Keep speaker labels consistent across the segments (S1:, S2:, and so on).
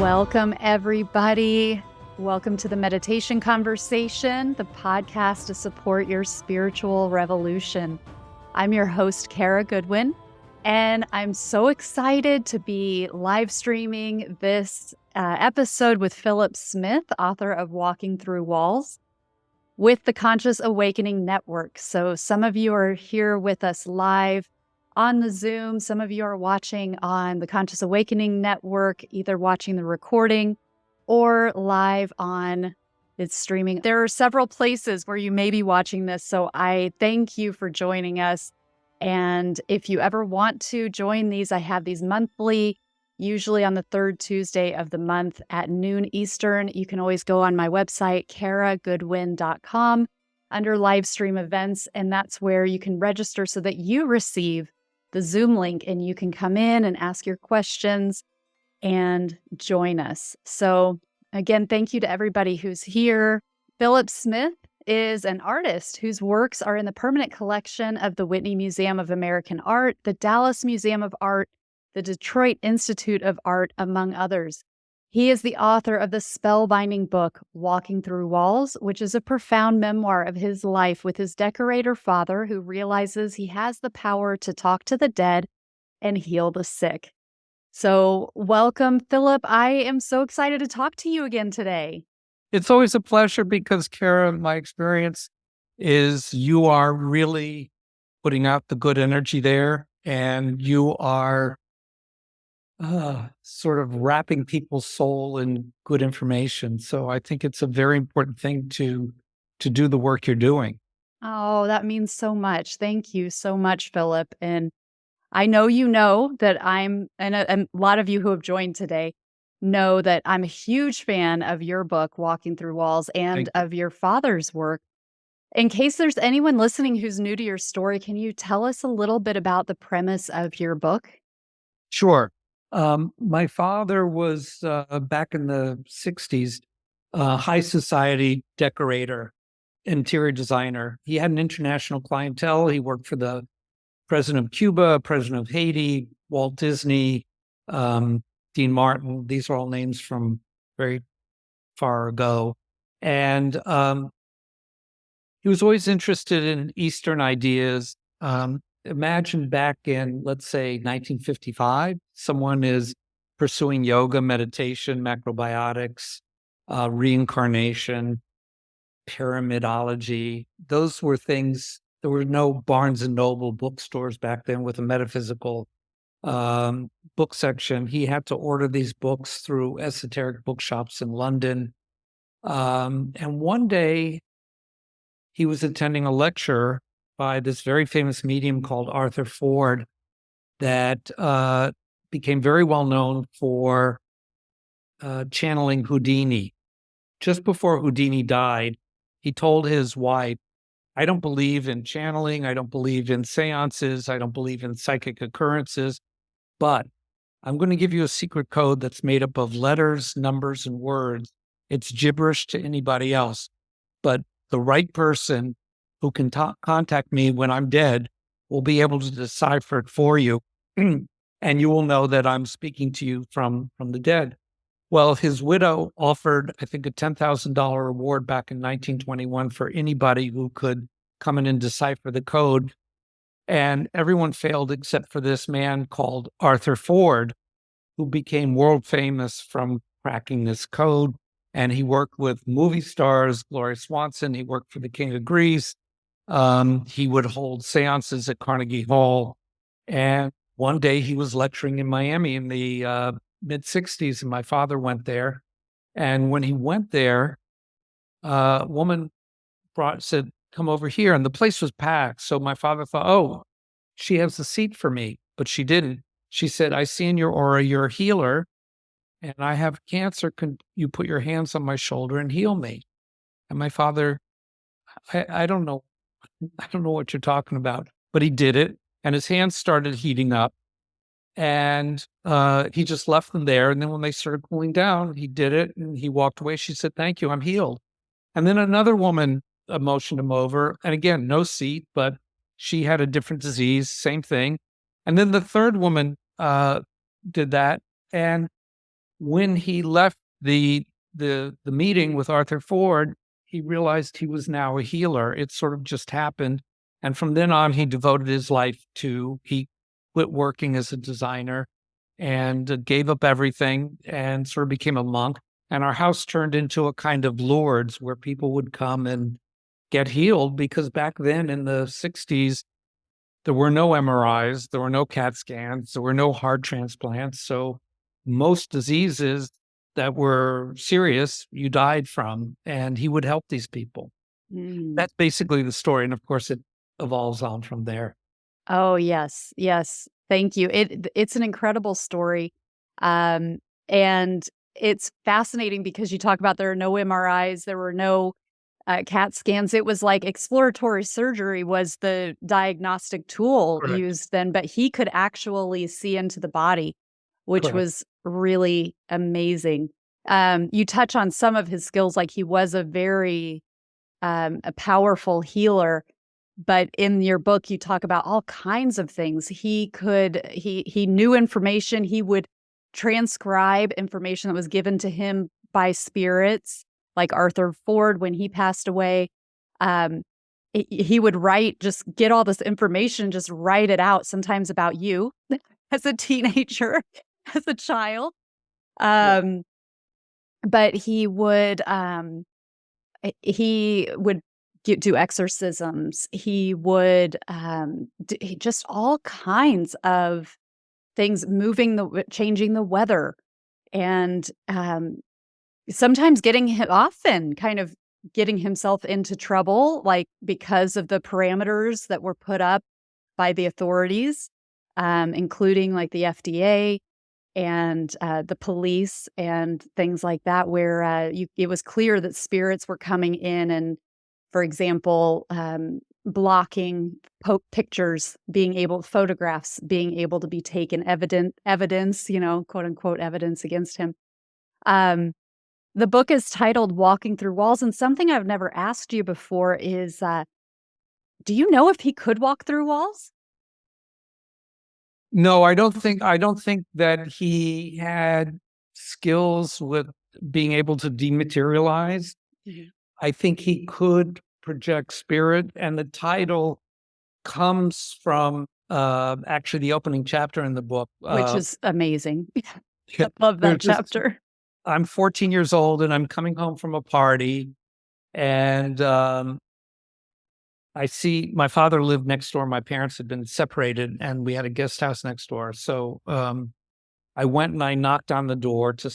S1: Welcome, everybody. Welcome to the Meditation Conversation, the podcast to support your spiritual revolution. I'm your host, Kara Goodwin, and I'm so excited to be live streaming this episode with Philip Smith, author of Walking Through Walls, with the Conscious Awakening Network. So some of you are here with us live on the Zoom. Some of you are watching on the Conscious Awakening Network, either watching the recording or live on its streaming. There are several places where you may be watching this, so I thank you for joining us. And if you ever want to join these, I have these monthly, usually on the third Tuesday of the month at noon Eastern. You can always go on my website, karagoodwin.com, under live stream events, and that's where you can register so that you receive the Zoom link and you can come in and ask your questions and join us. So again, thank you to everybody who's here. Philip Smith is an artist whose works are in the permanent collection of the Whitney Museum of American Art, the Dallas Museum of Art, the Detroit Institute of Art, among others. He is the author of the spellbinding book, Walking Through Walls, which is a profound memoir of his life with his decorator father who realizes he has the power to talk to the dead and heal the sick. So welcome, Philip. I am so excited to talk to you again today.
S2: It's always a pleasure because, Kara, my experience is you are really putting out the good energy there, and you are sort of wrapping people's soul in good information. So I think it's a very important thing to do the work you're doing.
S1: Oh, that means so much. Thank you so much, Philip. And I know you know that and a lot of you who have joined today know that I'm a huge fan of your book, Walking Through Walls, and of your father's work. In case there's anyone listening who's new to your story, can you tell us a little bit about the premise of your book?
S2: Sure. My father was, back in the 60s, a high society decorator, interior designer. He had an international clientele. He worked for the president of Cuba, president of Haiti, Walt Disney, Dean Martin. These are all names from very far ago. And he was always interested in Eastern ideas. Imagine back in, let's say, 1955, someone is pursuing yoga, meditation, macrobiotics, reincarnation, pyramidology. Those were things. There were no Barnes and Noble bookstores back then with a metaphysical book section. He had to order these books through esoteric bookshops in London. And one day he was attending a lecture by this very famous medium called Arthur Ford that became very well known for channeling Houdini. Just before Houdini died, he told his wife, I don't believe in channeling, I don't believe in seances, I don't believe in psychic occurrences, but I'm going to give you a secret code that's made up of letters, numbers, and words. It's gibberish to anybody else, but the right person who can contact me when I'm dead will be able to decipher it for you, and you will know that I'm speaking to you from the dead. Well, his widow offered, I think, a $10,000 reward back in 1921 for anybody who could come in and decipher the code. And everyone failed except for this man called Arthur Ford, who became world famous from cracking this code. And he worked with movie stars, Gloria Swanson. He worked for the King of Greece. He would hold seances at Carnegie Hall. And one day he was lecturing in Miami in the mid-60s, and my father went there. And when he went there, a woman said, come over here. And the place was packed. So my father thought, oh, she has a seat for me. But she didn't. She said, I see in your aura, you're a healer, and I have cancer. Can you put your hands on my shoulder and heal me? And my father, I don't know. I don't know what you're talking about. But he did it, and his hands started heating up. And he just left them there. And then when they started cooling down, he did it and he walked away. She said, thank you, I'm healed. And then another woman motioned him over. And again, no seat, but she had a different disease, same thing. And then the third woman did that. And when he left the meeting with Arthur Ford, he realized he was now a healer. It sort of just happened. And from then on, he devoted his life he quit working as a designer and gave up everything and sort of became a monk. And our house turned into a kind of Lourdes where people would come and get healed, because back then in the 60s, there were no MRIs, there were no CAT scans, there were no heart transplants. So most diseases that were serious, you died from, and he would help these people.
S1: Mm.
S2: That's basically the story. And of course, it evolves on from there.
S1: Oh, yes. Yes. Thank you. It's an incredible story. Um, and it's fascinating because you talk about there are no MRIs, there were no CAT scans. It was like exploratory surgery was the diagnostic tool
S2: Correct.
S1: used then, but he could actually see into the body, which
S2: Correct.
S1: was really amazing. You touch on some of his skills, like he was a powerful healer. But in your book, you talk about all kinds of things. He knew information. He would transcribe information that was given to him by spirits, like Arthur Ford when he passed away. Um, he would just get all this information, just write it out, sometimes about you as a teenager, as a child.
S2: Yeah.
S1: Um, but he would do exorcisms. He would just all kinds of things, changing the weather, and sometimes often kind of getting himself into trouble, like because of the parameters that were put up by the authorities, including like the FDA and the police and things like that, where it was clear that spirits were coming in and, for example, blocking pictures, photographs being able to be taken, evidence, quote unquote, evidence against him. Um, the book is titled Walking Through Walls, and something I've never asked you before is, do you know if he could walk through walls?
S2: No, I don't think that he had skills with being able to dematerialize.
S1: Mhm.
S2: I think he could project spirit, and the title comes from actually the opening chapter in the book.
S1: Which is amazing. I love
S2: There's
S1: that
S2: just
S1: chapter.
S2: I'm 14 years old and I'm coming home from a party, and I see my father lived next door. My parents had been separated, and we had a guest house next door. So I went and I knocked on the door to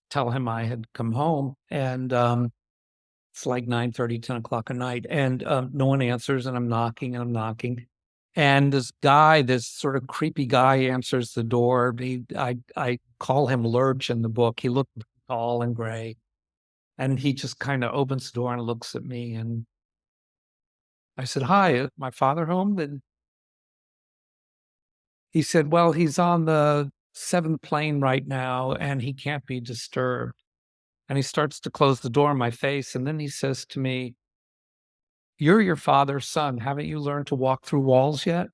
S2: tell him I had come home, and it's like 9:30, 10 o'clock at night, and no one answers, and I'm knocking and I'm knocking. And this sort of creepy guy answers the door. I call him Lurch in the book. He looked tall and gray, and he just kind of opens the door and looks at me. And I said, "Hi, is my father home?" And he said, "Well, he's on the seventh plane right now, and he can't be disturbed." And he starts to close the door in my face, and then he says to me, "You're your father's son. Haven't you learned to walk through walls yet?"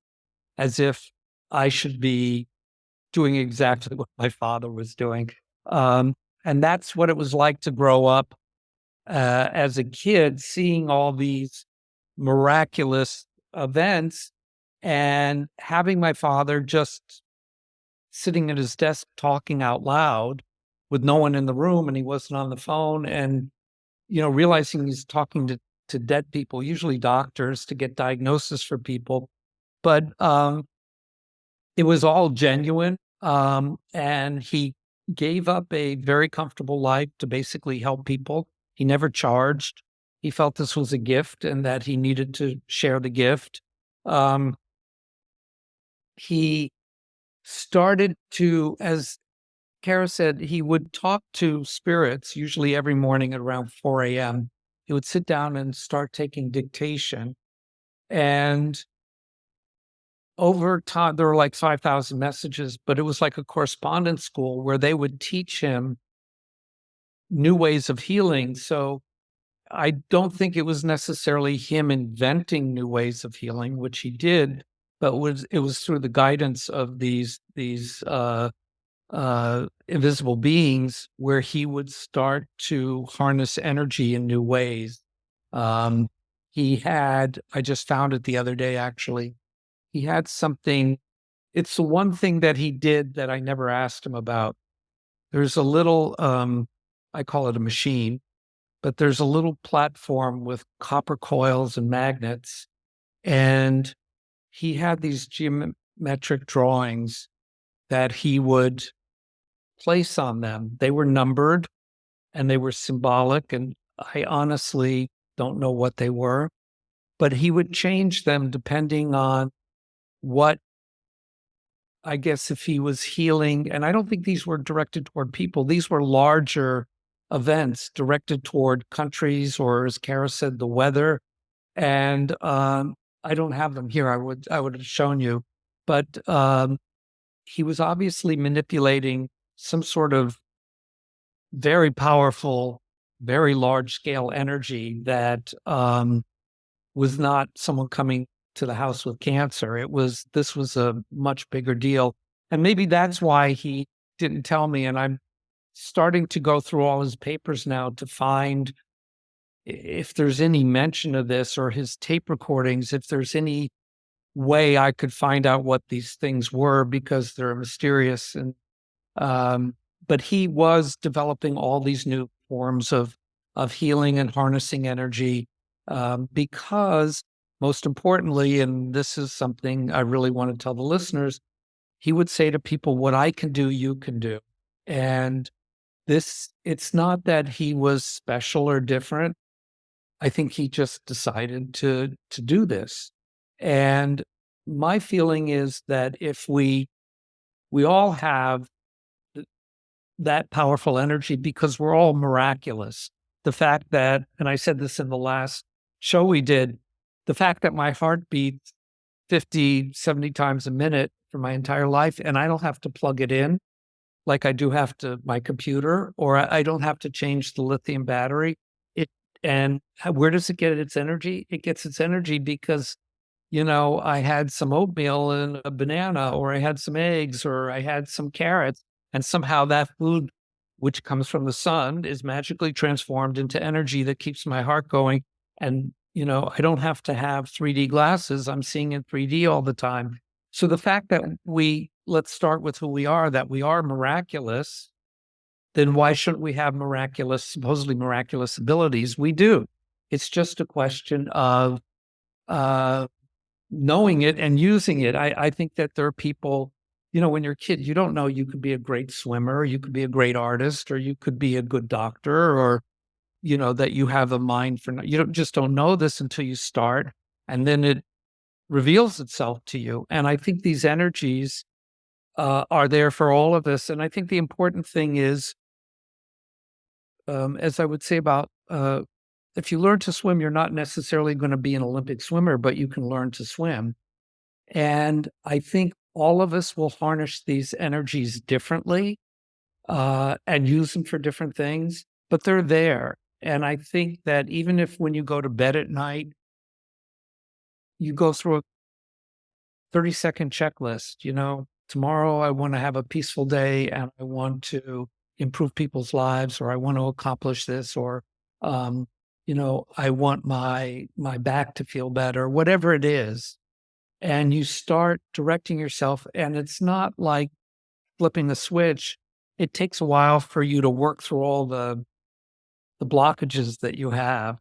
S2: As if I should be doing exactly what my father was doing. Um, and that's what it was like to grow up as a kid, seeing all these miraculous events and having my father just sitting at his desk talking out loud with no one in the room, and he wasn't on the phone, and realizing he's talking to dead people, usually doctors, to get diagnosis for people. But it was all genuine. And he gave up a very comfortable life to basically help people. He never charged. He felt this was a gift and that he needed to share the gift. Um, he started to, as Kara said, he would talk to spirits, usually every morning at around 4 a.m. He would sit down and start taking dictation. And over time, there were like 5,000 messages, but it was like a correspondence school where they would teach him new ways of healing. So I don't think it was necessarily him inventing new ways of healing, which he did, but it was through the guidance of these invisible beings where he would start to harness energy in new ways. Um, I just found it the other day, actually. He had something, it's the one thing that he did that I never asked him about. There's a little, I call it a machine, but there's a little platform with copper coils and magnets. And he had these geometric drawings that he would place on them. They were numbered and they were symbolic. And I honestly don't know what they were, but he would change them depending on what, I guess, if he was healing. And I don't think these were directed toward people. These were larger events directed toward countries, or as Kara said, the weather. And I don't have them here. I would have shown you, but he was obviously manipulating some sort of very powerful, very large scale energy that was not someone coming to the house with cancer. This was a much bigger deal. And maybe that's why he didn't tell me. And I'm starting to go through all his papers now to find if there's any mention of this, or his tape recordings, if there's any way I could find out what these things were, because they're mysterious. And but he was developing all these new forms of healing and harnessing energy, because most importantly, and this is something I really want to tell the listeners, he would say to people, what I can do, you can do. And it's not that he was special or different. I think he just decided to do this. And my feeling is that if we all have that powerful energy, because we're all miraculous. The fact that, and I said this in the last show we did, the fact that my heart beats 50, 70 times a minute for my entire life, and I don't have to plug it in like I do have to my computer, or I don't have to change the lithium battery. Where does it get its energy? It gets its energy because, I had some oatmeal and a banana, or I had some eggs, or I had some carrots, and somehow that food, which comes from the sun, is magically transformed into energy that keeps my heart going. And, I don't have to have 3D glasses. I'm seeing in 3D all the time. So the fact that let's start with who we are, that we are miraculous, then why shouldn't we have supposedly miraculous abilities? We do. It's just a question of knowing it and using it. I think that there are people, when you're a kid, you don't know you could be a great swimmer, you could be a great artist, or you could be a good doctor, or, that you have a mind for, you don't know this until you start, and then it reveals itself to you. And I think these energies are there for all of us. And I think the important thing is, as I would say about, if you learn to swim, you're not necessarily going to be an Olympic swimmer, but you can learn to swim. And I think all of us will harness these energies differently, and use them for different things, but they're there. And I think that even if when you go to bed at night, you go through a 30-second checklist, tomorrow I want to have a peaceful day and I want to improve people's lives, or I want to accomplish this, or, I want my back to feel better, whatever it is. And you start directing yourself, and it's not like flipping the switch. It takes a while for you to work through all the blockages that you have,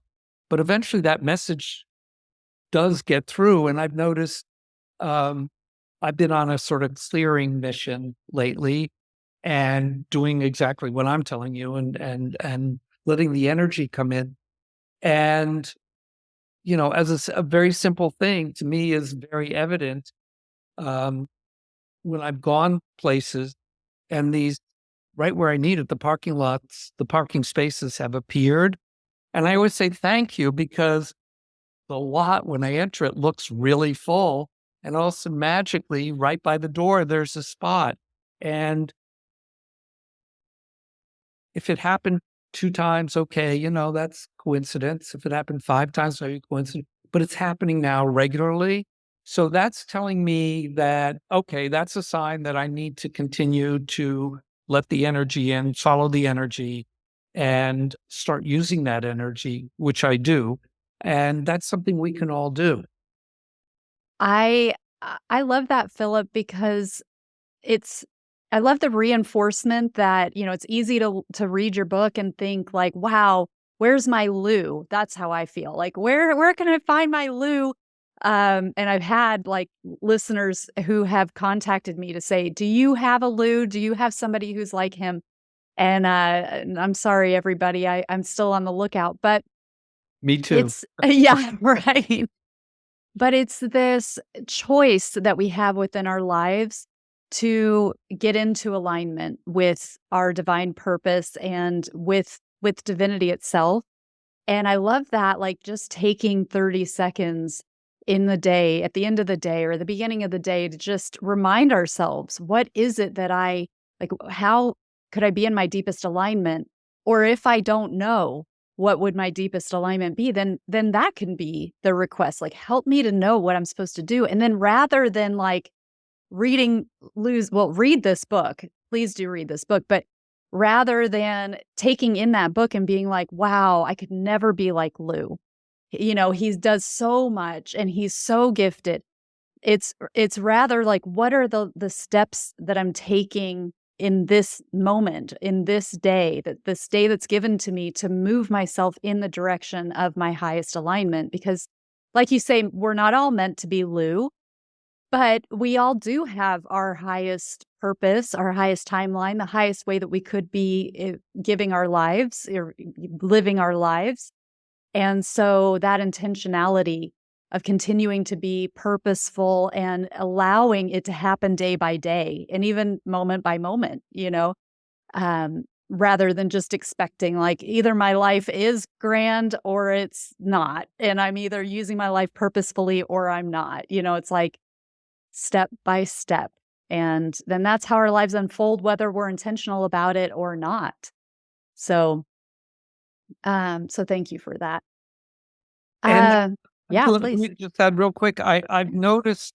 S2: but eventually that message does get through. And I've noticed, I've been on a sort of clearing mission lately, and doing exactly what I'm telling you, and letting the energy come in. And, as a very simple thing to me is very evident, when I've gone places and these, right where I need it, the parking lots, the parking spaces have appeared. And I always say thank you, because the lot, when I enter it, looks really full. And also magically, right by the door, there's a spot. And if it happened 2 times, okay, that's coincidence. If it happened 5 times, maybe coincidence. But it's happening now regularly. So that's telling me that, okay, that's a sign that I need to continue to let the energy in, follow the energy, and start using that energy, which I do. And that's something we can all do.
S1: I I love that, Philip, because it's I love the reinforcement that, it's easy to read your book and think like, "Wow, where's my Lou?" That's how I feel. Like, where can I find my Lou? And I've had like listeners who have contacted me to say, "Do you have a Lou? Do you have somebody who's like him?" And I'm sorry, everybody. I'm still on the lookout, but
S2: Me too.
S1: it's yeah, right. But it's this choice that we have within our lives to get into alignment with our divine purpose and with divinity itself. And I love that, like, just taking 30 seconds in the day, at the end of the day or the beginning of the day to just remind ourselves, what is it that how could I be in my deepest alignment? Or if I don't know, what would my deepest alignment be? Then that can be the request. Like, help me to know what I'm supposed to do. And then rather than like read this book. Please do read this book. But rather than taking in that book and being like, wow, I could never be like Lou. He does so much and he's so gifted. It's rather like, what are the steps that I'm taking in this moment, in this day that's given to me to move myself in the direction of my highest alignment? Because like you say, we're not all meant to be Lou, but we all do have our highest purpose, our highest timeline, the highest way that we could be giving our lives or living our lives. And so that intentionality of continuing to be purposeful and allowing it to happen day by day and even moment by moment, rather than just expecting like either my life is grand or it's not. And I'm either using my life purposefully or I'm not. It's like step by step. And then that's how our lives unfold, whether we're intentional about it or not. So, so thank you for that.
S2: And
S1: Uh, yeah,
S2: let
S1: please.
S2: me just add real quick. I've noticed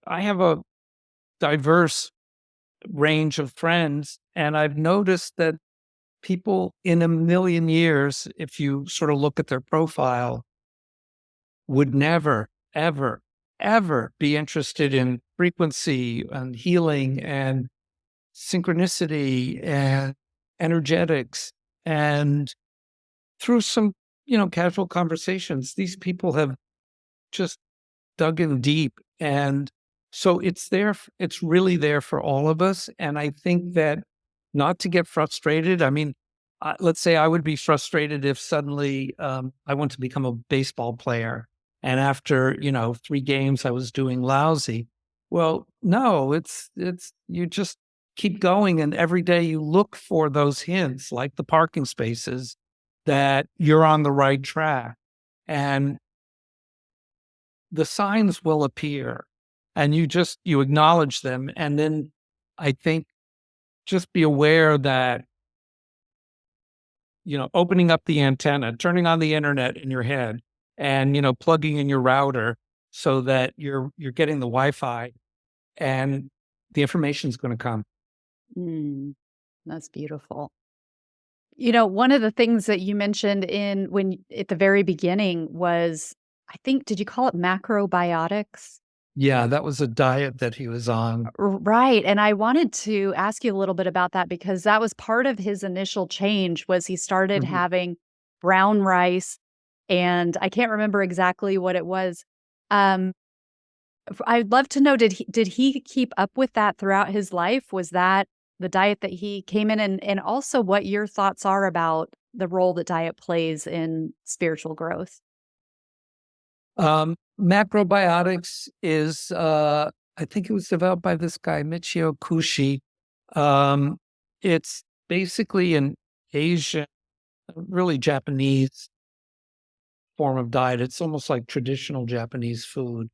S2: I have a diverse range of friends, and I've noticed that people in a million years, if you sort of look at their profile, would never, ever, ever be interested in frequency and healing and synchronicity and energetics. And through some, casual conversations, these people have just dug in deep. And so it's there, it's really there for all of us. And I think that not to get frustrated. I mean, let's say I would be frustrated if suddenly I want to become a baseball player. And after, 3 games, I was doing lousy. Well, no, you just keep going. And every day you look for those hints, like the parking spaces, that you're on the right track. And the signs will appear and you acknowledge them. And then I think just be aware that, opening up the antenna, turning on the internet in your head and, plugging in your router so that you're getting the Wi-Fi and the information is going to come.
S1: Mm, that's beautiful. One of the things that you mentioned at the very beginning was, I think, did you call it macrobiotics?
S2: Yeah, that was a diet that he was on.
S1: Right, and I wanted to ask you a little bit about that because that was part of his initial change was he started
S2: Mhm.
S1: having brown rice, and I can't remember exactly what it was. Um, I'd love to know, did he keep up with that throughout his life? Was that the diet that he came in? And also what your thoughts are about the role that diet plays in spiritual growth?
S2: Macrobiotics is, I think it was developed by this guy, Michio Kushi. Um, it's basically an Asian, really Japanese form of diet. It's almost like traditional Japanese food.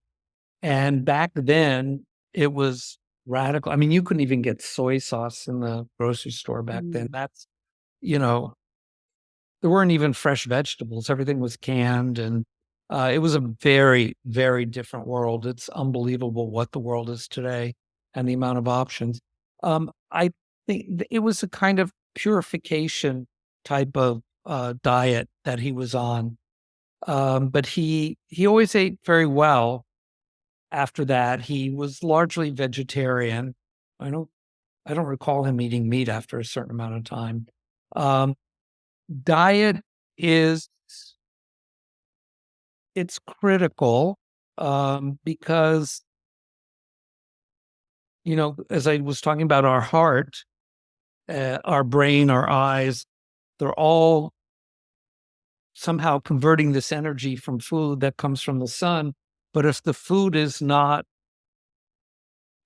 S2: And back then, it was radical. I mean, you couldn't even get soy sauce in the grocery store back then.
S1: Mm,
S2: You know, there weren't even fresh vegetables. Everything was canned. And It was a very, very different world. It's unbelievable what the world is today and the amount of options. I think it was a kind of purification type of diet that he was on. But he always ate very well after that. He was largely vegetarian. I don't I don't recall him eating meat after a certain amount of time. Um, Diet is it's critical, because, as I was talking about our heart, our brain, our eyes, they're all somehow converting this energy from food that comes from the sun. But if the food is not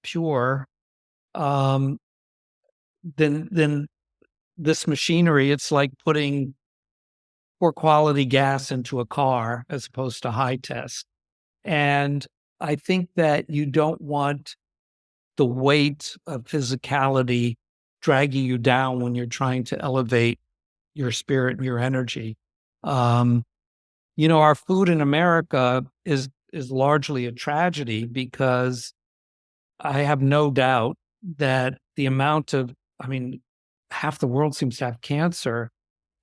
S2: pure, um, then this machinery, it's like putting poor quality gas into a car as opposed to high test. And I think that you don't want the weight of physicality dragging you down when you're trying to elevate your spirit and your energy. Um, our food in America is largely a tragedy because I have no doubt that the amount of, I mean, half the world seems to have cancer,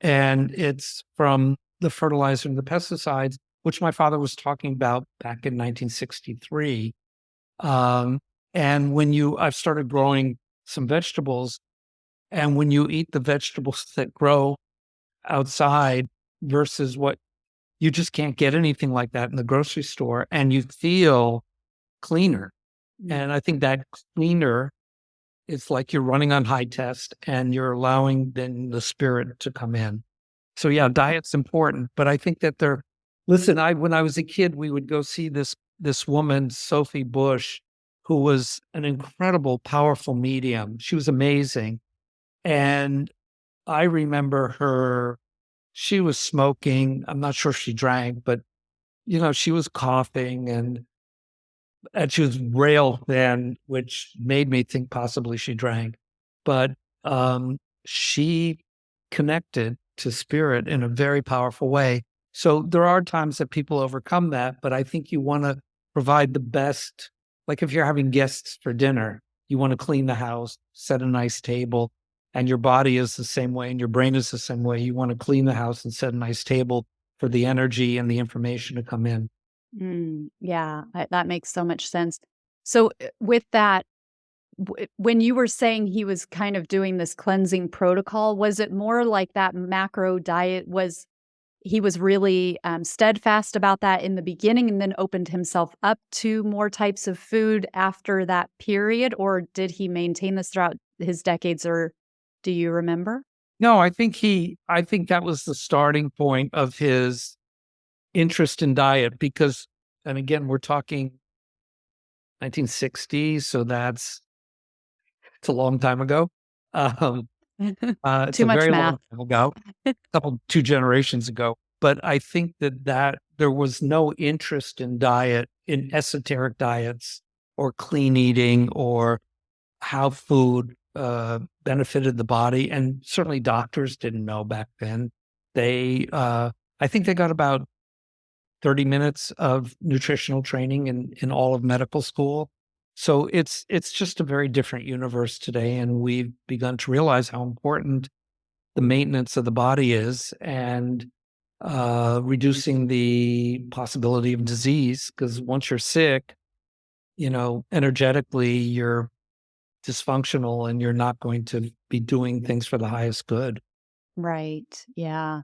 S2: and it's from the fertilizer and the pesticides, which my father was talking about back in 1963. Um, and I've started growing some vegetables, and when you eat the vegetables that grow outside versus what you just can't get anything like that in the grocery store, and you feel cleaner.
S1: Mm.
S2: And I think that cleaner, it's like you're running on high test and you're allowing then the spirit to come in. So yeah, diet's important, but I think that listen, when I was a kid, we would go see this woman, Sophie Bush, who was an incredible, powerful medium. She was amazing. And I remember she was smoking. I'm not sure if she drank, but she was coughing and she was rail thin, which made me think possibly she drank. But she connected to spirit in a very powerful way. So there are times that people overcome that, but I think you want to provide the best. Like if you're having guests for dinner, you want to clean the house, set a nice table, and your body is the same way and your brain is the same way. You want to clean the house and set a nice table for the energy and the information to come in.
S1: Yeah, that makes so much sense. So, with that, when you were saying he was kind of doing this cleansing protocol, was it more like that macro diet he was really steadfast about that in the beginning and then opened himself up to more types of food after that period? Or did he maintain this throughout his decades, or do you remember?
S2: No, I think that was the starting point of his interest in diet because, and again, we're talking 1960s, so it's a long time ago. Um, it's
S1: Too
S2: a
S1: much
S2: very
S1: math.
S2: long time ago, two generations ago. But I think that there was no interest in diet, in esoteric diets or clean eating or how food benefited the body. And certainly doctors didn't know back then. I think they got about 30 minutes of nutritional training in all of medical school. So it's just a very different universe today. And we've begun to realize how important the maintenance of the body is and reducing the possibility of disease. Because once you're sick, energetically, you're dysfunctional and you're not going to be doing things for the highest good.
S1: Right. Yeah.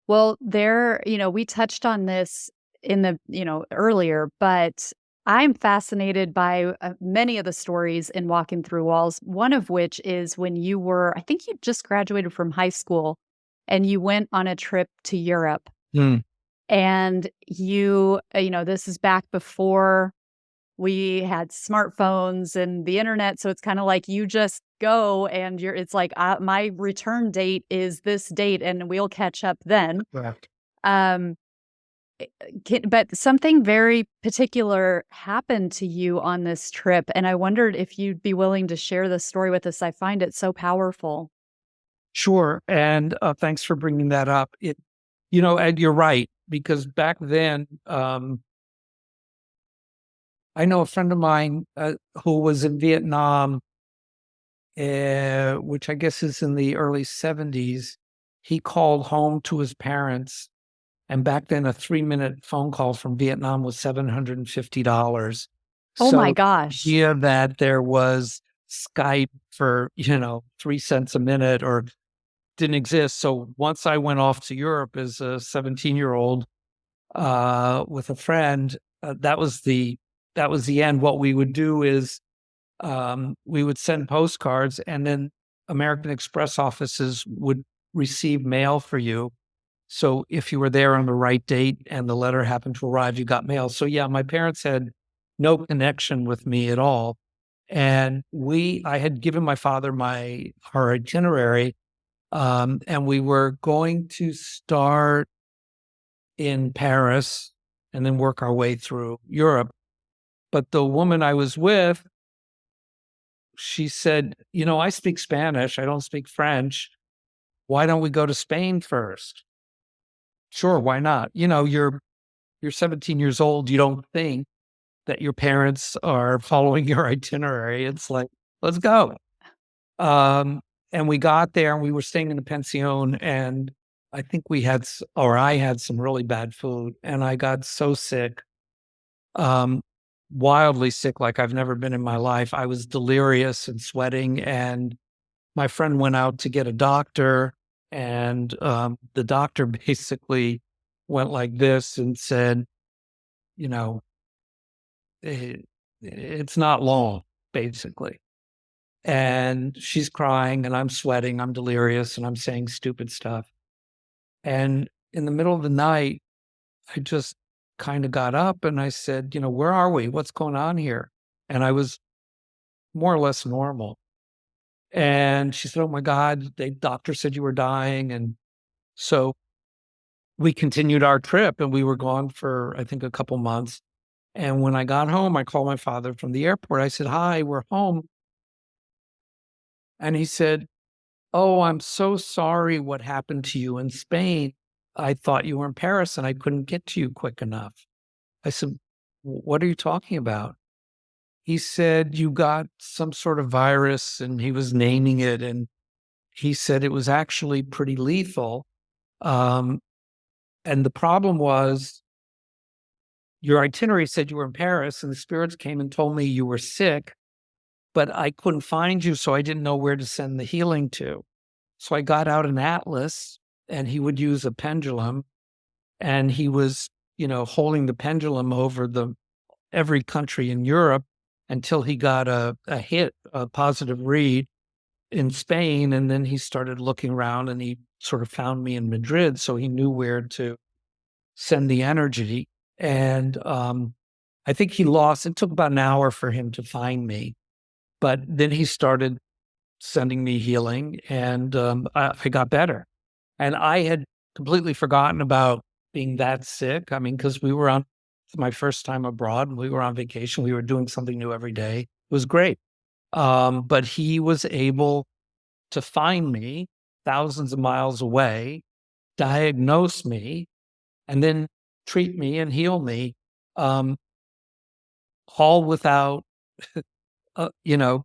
S1: Well, we touched on this in earlier, but I'm fascinated by many of the stories in Walking Through Walls. One of which is when I think you just graduated from high school and you went on a trip to Europe.
S2: Mm.
S1: And this is back before we had smartphones and the internet. So it's kind of like you just go and it's like, my return date is this date and we'll catch up then.
S2: Correct.
S1: Um, but something very particular happened to you on this trip. And I wondered if you'd be willing to share the story with us. I find it so powerful.
S2: Sure. And thanks for bringing that up. And you're right. because back then, I know a friend of mine who was in Vietnam, which I guess is in the early 70s. He called home to his parents, and back then a 3-minute phone call from Vietnam was $750.
S1: Oh my
S2: So
S1: gosh.
S2: the idea that there was Skype for, 3 cents a minute or didn't exist. So once I went off to Europe as a 17-year-old with a friend, that was the end. What we would do is we would send postcards, and then American Express offices would receive mail for you. So if you were there on the right date and the letter happened to arrive, you got mail. So yeah, my parents had no connection with me at all. And I had given my father our itinerary, and we were going to start in Paris and then work our way through Europe. But the woman I was with, she said, I speak Spanish. I don't speak French. Why don't we go to Spain first? Sure, why not? You're 17 years old. You don't think that your parents are following your itinerary. It's like, let's go. Um, and we got there and we were staying in a pension, and I think I had some really bad food, and I got so sick, um, wildly sick, like I've never been in my life. I was delirious and sweating, and my friend went out to get a doctor, and the doctor basically went like this and said, you know, it's not long, basically. And she's crying, and I'm sweating, I'm delirious, and I'm saying stupid stuff. And in the middle of the night, I just kind of got up and I said, where are we? What's going on here? And I was more or less normal. And she said, oh my God, the doctor said you were dying. And so we continued our trip, and we were gone for, I think, a couple months. And when I got home, I called my father from the airport. I said, hi, we're home. And he said, oh, I'm so sorry what happened to you in Spain. I thought you were in Paris and I couldn't get to you quick enough. I said, what are you talking about? He said, you got some sort of virus, and he was naming it. And he said it was actually pretty lethal. Um, and the problem was your itinerary said you were in Paris, and the spirits came and told me you were sick, but I couldn't find you. So I didn't know where to send the healing to. So I got out an atlas, and he would use a pendulum, and he was, holding the pendulum over every country in Europe until he got a positive read in Spain. And then he started looking around, and he sort of found me in Madrid. So he knew where to send the energy. And I think it took about an hour for him to find me. But then he started sending me healing, and I got better. And I had completely forgotten about being that sick. I mean, because my first time abroad, and we were on vacation. We were doing something new every day. It was great. But he was able to find me thousands of miles away, diagnose me, and then treat me and heal me, um, all without, uh, you know,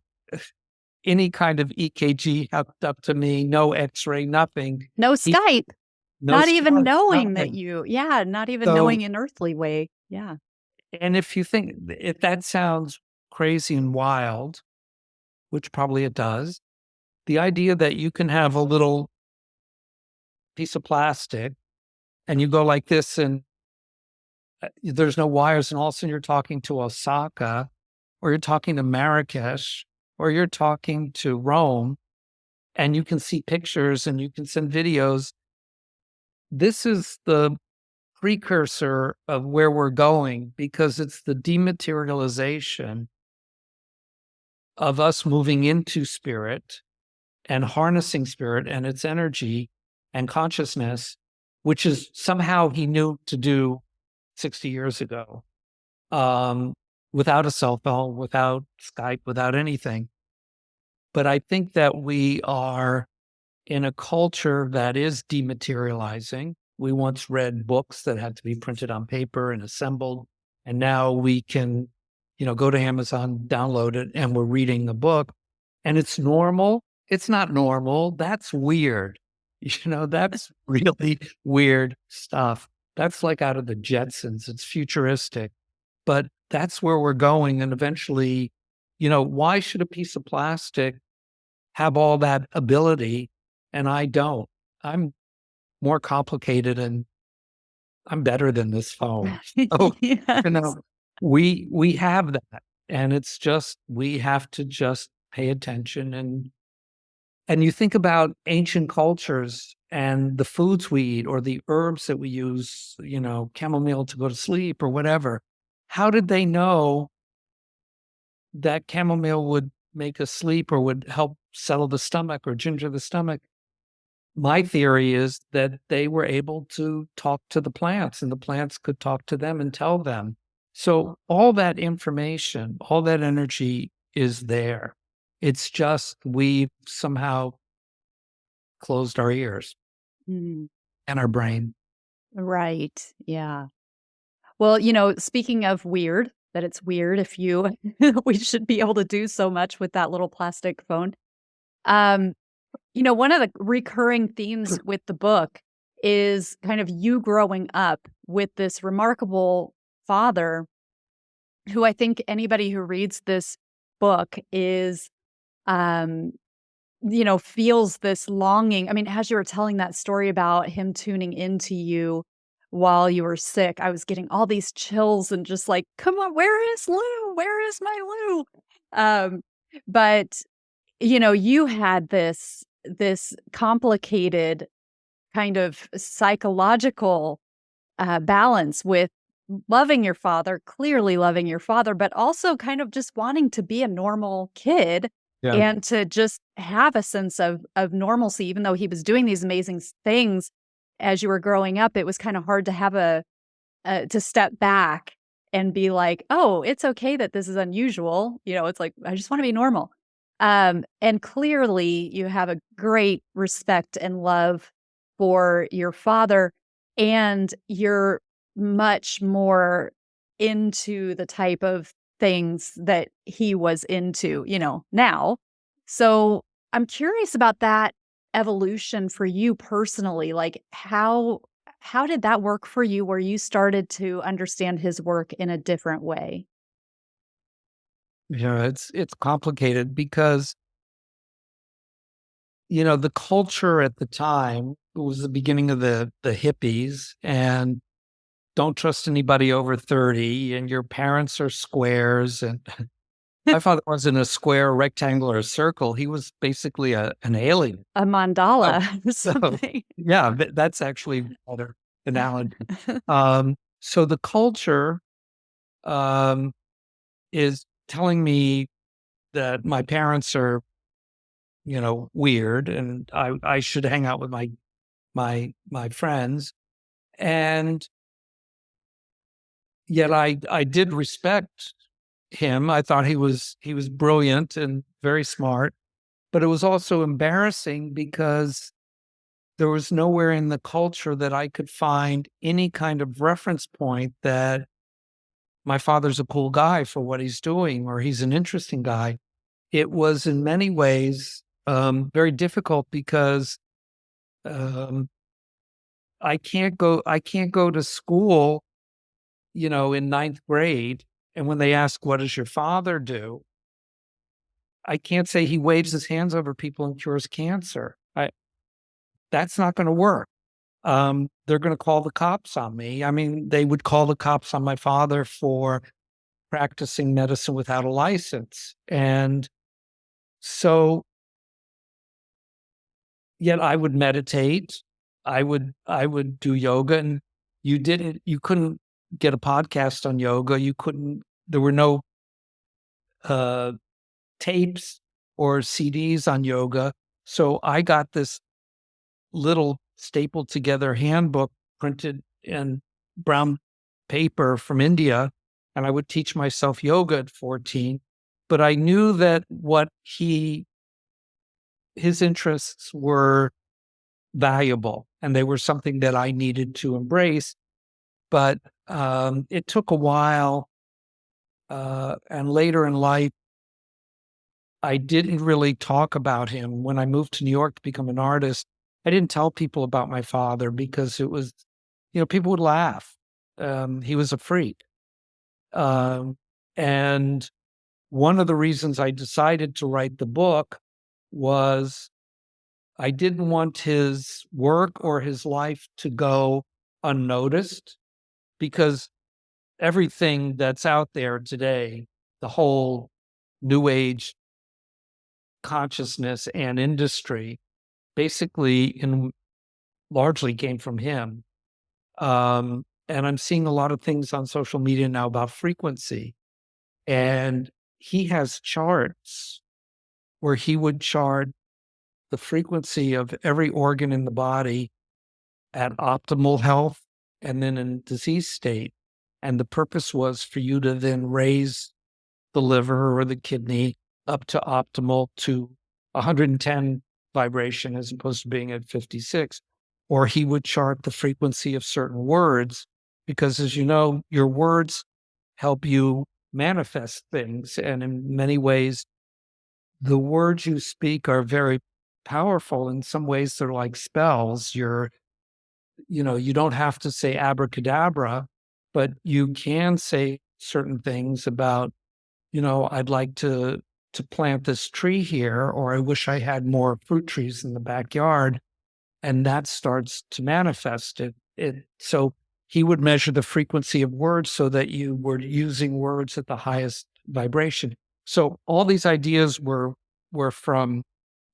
S2: any kind of EKG hooked up to me, no X-ray, nothing.
S1: No
S2: He
S1: Skype.
S2: No
S1: Not even
S2: Skype,
S1: knowing that
S2: nothing.
S1: not even
S2: So,
S1: knowing an earthly way. Yeah.
S2: and if that sounds crazy and wild, which probably it does, the idea that you can have a little piece of plastic and you go like this, and there's no wires, and all of a sudden you're talking to Osaka, or you're talking to Marrakesh, or you're talking to Rome, and you can see pictures and you can send videos. This is the precursor of where we're going, because it's the dematerialization of us moving into spirit and harnessing spirit and its energy and consciousness, which is somehow he knew to do 60 years ago, um, without a cell phone, without Skype, without anything. But I think that we are in a culture that is dematerializing. We once read books that had to be printed on paper and assembled. And now we can, go to Amazon, download it, and we're reading a book. And it's normal. It's not normal. That's weird. That's really weird stuff. That's like out of the Jetsons. It's futuristic. But that's where we're going. And eventually, why should a piece of plastic have all that ability and I don't? I'm more complicated and I'm better than this phone. Oh,
S1: Yes.
S2: we have that. And it's just, we have to just pay attention. And you think about ancient cultures and the foods we eat or the herbs that we use, chamomile to go to sleep or whatever. How did they know that chamomile would make us sleep or would help settle the stomach or ginger the stomach? My theory is that they were able to talk to the plants and the plants could talk to them and tell them. So all that information, all that energy is there. It's just we've somehow closed our ears
S1: Mhm.
S2: and our brain.
S1: Right. Yeah. Well, speaking of weird, that it's weird if you we should be able to do so much with that little plastic phone. Um, one of the recurring themes with the book is kind of you growing up with this remarkable father who I think anybody who reads this book is um feels this longing. I mean, as you were telling that story about him tuning into you while you were sick, I was getting all these chills and just like, come on, where is Lou? Where is my Lou? But you had this complicated kind of psychological balance with loving your father, clearly loving your father, but also kind of just wanting to be a normal kid
S2: Yeah.
S1: and to just have a sense of normalcy, even though he was doing these amazing things as you were growing up. It was kind of hard to have to step back and be like, oh, it's okay that this is unusual. It's like, I just want to be normal. And clearly you have a great respect and love for your father, and you're much more into the type of things that he was into, now. So I'm curious about that evolution for you personally. Like how did that work for you where you started to understand his work in a different way?
S2: It's complicated because, the culture at the time, it was the beginning of the hippies and don't trust anybody over 30 and your parents are squares. And my father wasn't a square, rectangle, or circle. He was basically an alien.
S1: A
S2: Oh,
S1: mandala or
S2: so
S1: something.
S2: yeah, that's actually a better analogy. So the culture um, is telling me that my parents are, weird, and I should hang out with my friends, and yet I did respect him. I thought he was brilliant and very smart, but it was also embarrassing because there was nowhere in the culture that I could find any kind of reference point that my father's a cool guy for what he's doing or he's an interesting guy. It was in many ways very difficult because um, I can't go to school, in ninth grade, and when they ask, "What does your father do?" I can't say he waves his hands over people and cures cancer. That's not going to work. They're going to call the cops on me. I mean, they would call the cops on my father for practicing medicine without a license. And so, yet I would meditate. I would do yoga, and you couldn't get a podcast on yoga. There were no uh, tapes or CDs on yoga. So I got this little stapled together handbook printed in brown paper from India, and I would teach myself yoga at 14. But I knew that his interests were valuable. and they were something that I needed to embrace. But it took a while, and later in life, I didn't really talk about him. When I moved to New York to become an artist, I didn't tell people about my father because it was, people would laugh. He was a freak. Um, and one of the reasons I decided to write the book was I didn't want his work or his life to go unnoticed, because everything that's out there today, the whole new age consciousness and industry, basically in largely came from him. And I'm seeing a lot of things on social media now about frequency. And he has charts where he would chart the frequency of every organ in the body at optimal health and then in disease state. And the purpose was for you to then raise the liver or the kidney up to optimal to 110 vibration as opposed to being at 56. Or he would chart the frequency of certain words, because as you know, your words help you manifest things. And in many ways, the words you speak are very powerful. In some ways, they're like spells. You don't have to say abracadabra, but you can say certain things about, I'd like to plant this tree here, or I wish I had more fruit trees in the backyard. And that starts to manifest it. So he would measure the frequency of words so that you were using words at the highest vibration. So all these ideas were from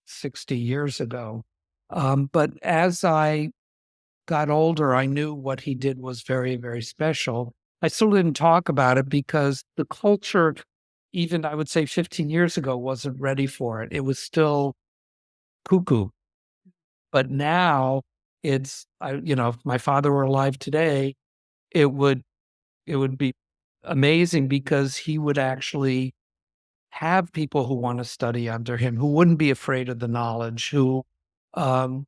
S2: 60 years ago. But as I got older, I knew what he did was very, very special. I still didn't talk about it because the culture, even I would say 15 years ago, wasn't ready for it. It was still cuckoo. But now if my father were alive today, it would be amazing, because he would actually have people who want to study under him, who wouldn't be afraid of the knowledge, who um,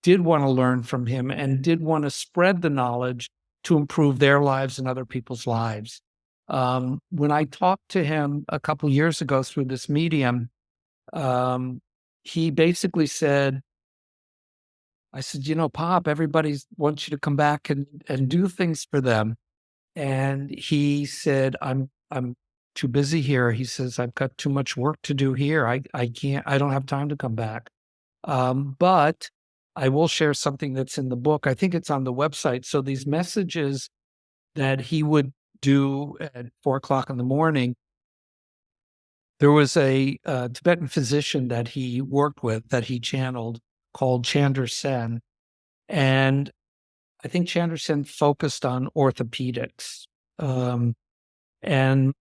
S2: did want to learn from him and did want to spread the knowledge to improve their lives and other people's lives. When I talked to him a couple years ago through this medium, he basically said, I said, Pop, everybody wants you to come back and do things for them. And he said, I'm too busy here. He says, I've got too much work to do here. I can't, I don't have time to come back. But I will share something that's in the book. I think it's on the website. So these messages that he would do at 4:00 in the morning, there was a Tibetan physician that he worked with, that he channeled, called Chandra Sen. And I think Chandra Sen focused on orthopedics. And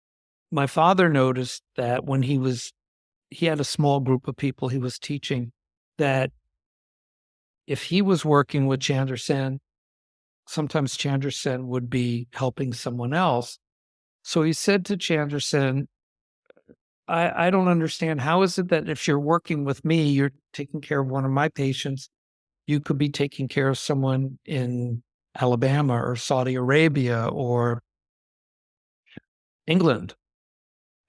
S2: my father noticed that when he had a small group of people he was teaching, that if he was working with Chandra Sen, sometimes Chandra Sen would be helping someone else. So he said to Chandra Sen, I don't understand. How is it that if you're working with me, you're taking care of one of my patients, you could be taking care of someone in Alabama or Saudi Arabia or England?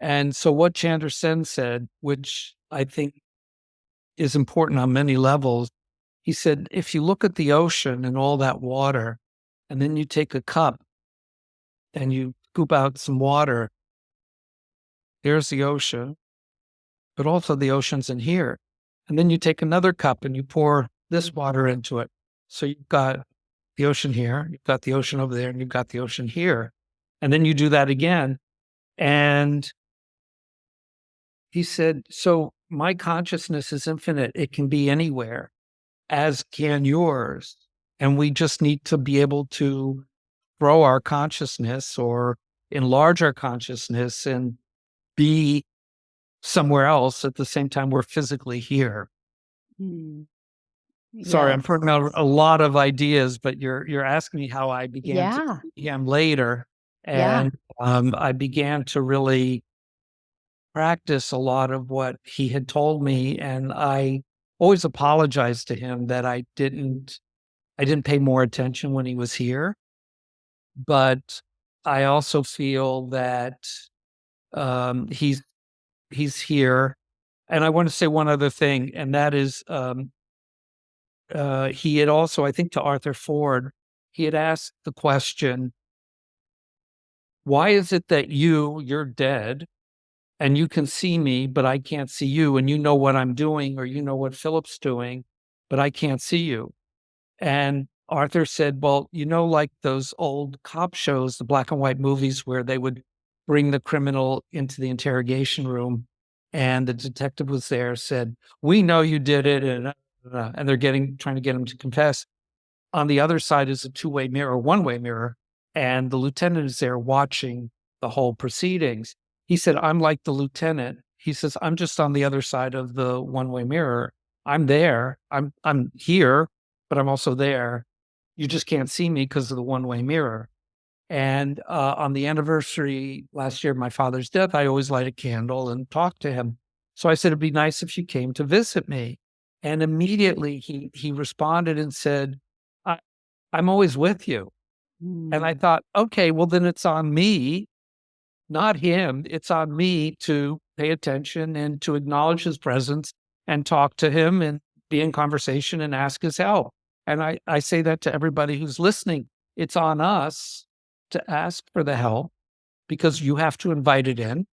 S2: And so what Chandra Sen said, which I think is important on many levels, he said, if you look at the ocean and all that water, and then you take a cup and you scoop out some water, there's the ocean, but also the ocean's in here. And then you take another cup and you pour this water into it. So you've got the ocean here, you've got the ocean over there, and you've got the ocean here. And then you do that again. And he said, so my consciousness is infinite. It can be anywhere, as can yours. And we just need to be able to grow our consciousness or enlarge our consciousness and be somewhere else at the same time we're physically here.
S1: Mm.
S2: Sorry, I'm
S1: Yes.
S2: putting out a lot of ideas, but you're asking me how I began to
S1: Yeah.
S2: see him later.
S1: Yeah.
S2: And I began to really practice a lot of what he had told me. And I always apologized to him that I didn't I didn't pay more attention when he was here, but I also feel that he's here. And I want to say one other thing, and that is he had also, I think to Arthur Ford, he had asked the question, why is it that you're dead and you can see me, but I can't see you, and you know what I'm doing, or you know what Philip's doing, but I can't see you? And Arthur said, well, like those old cop shows, the black and white movies where they would bring the criminal into the interrogation room and the detective was there, said, we know you did it. And they're trying to get him to confess. On the other side is a two-way mirror, one-way mirror, and the lieutenant is there watching the whole proceedings. He said, I'm like the lieutenant. He says, I'm just on the other side of the one-way mirror. I'm there. I'm here, but I'm also there. You just can't see me because of the one-way mirror. And on the anniversary last year of my father's death, I always light a candle and talk to him. So I said, it'd be nice if you came to visit me. And immediately he responded and said, I'm always with you. And I thought, okay, well, then it's on me, not him. It's on me to pay attention and to acknowledge his presence and talk to him and be in conversation and ask his help. And I say that to everybody who's listening. It's on us to ask for the help because you have to invite it in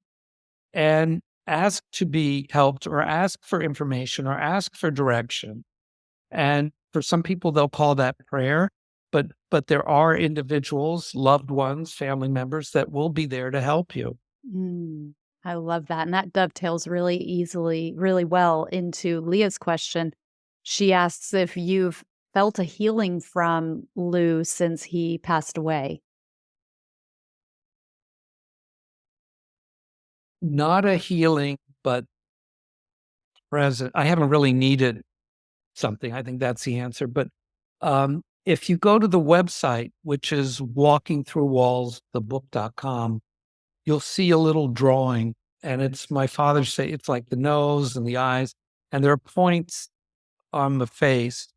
S2: and ask to be helped or ask for information or ask for direction. And for some people, they'll call that prayer. But there are individuals, loved ones, family members that will be there to help you.
S1: I love that. And that dovetails really well into Leah's question. She asks if you've felt a healing from Lou since he passed away.
S2: Not a healing, but present. I haven't really needed something. I think that's the answer. But if you go to the website, which is walkingthroughwallsthebook.com, you'll see a little drawing. And it's my father's say it's like the nose and the eyes, and there are points on the face.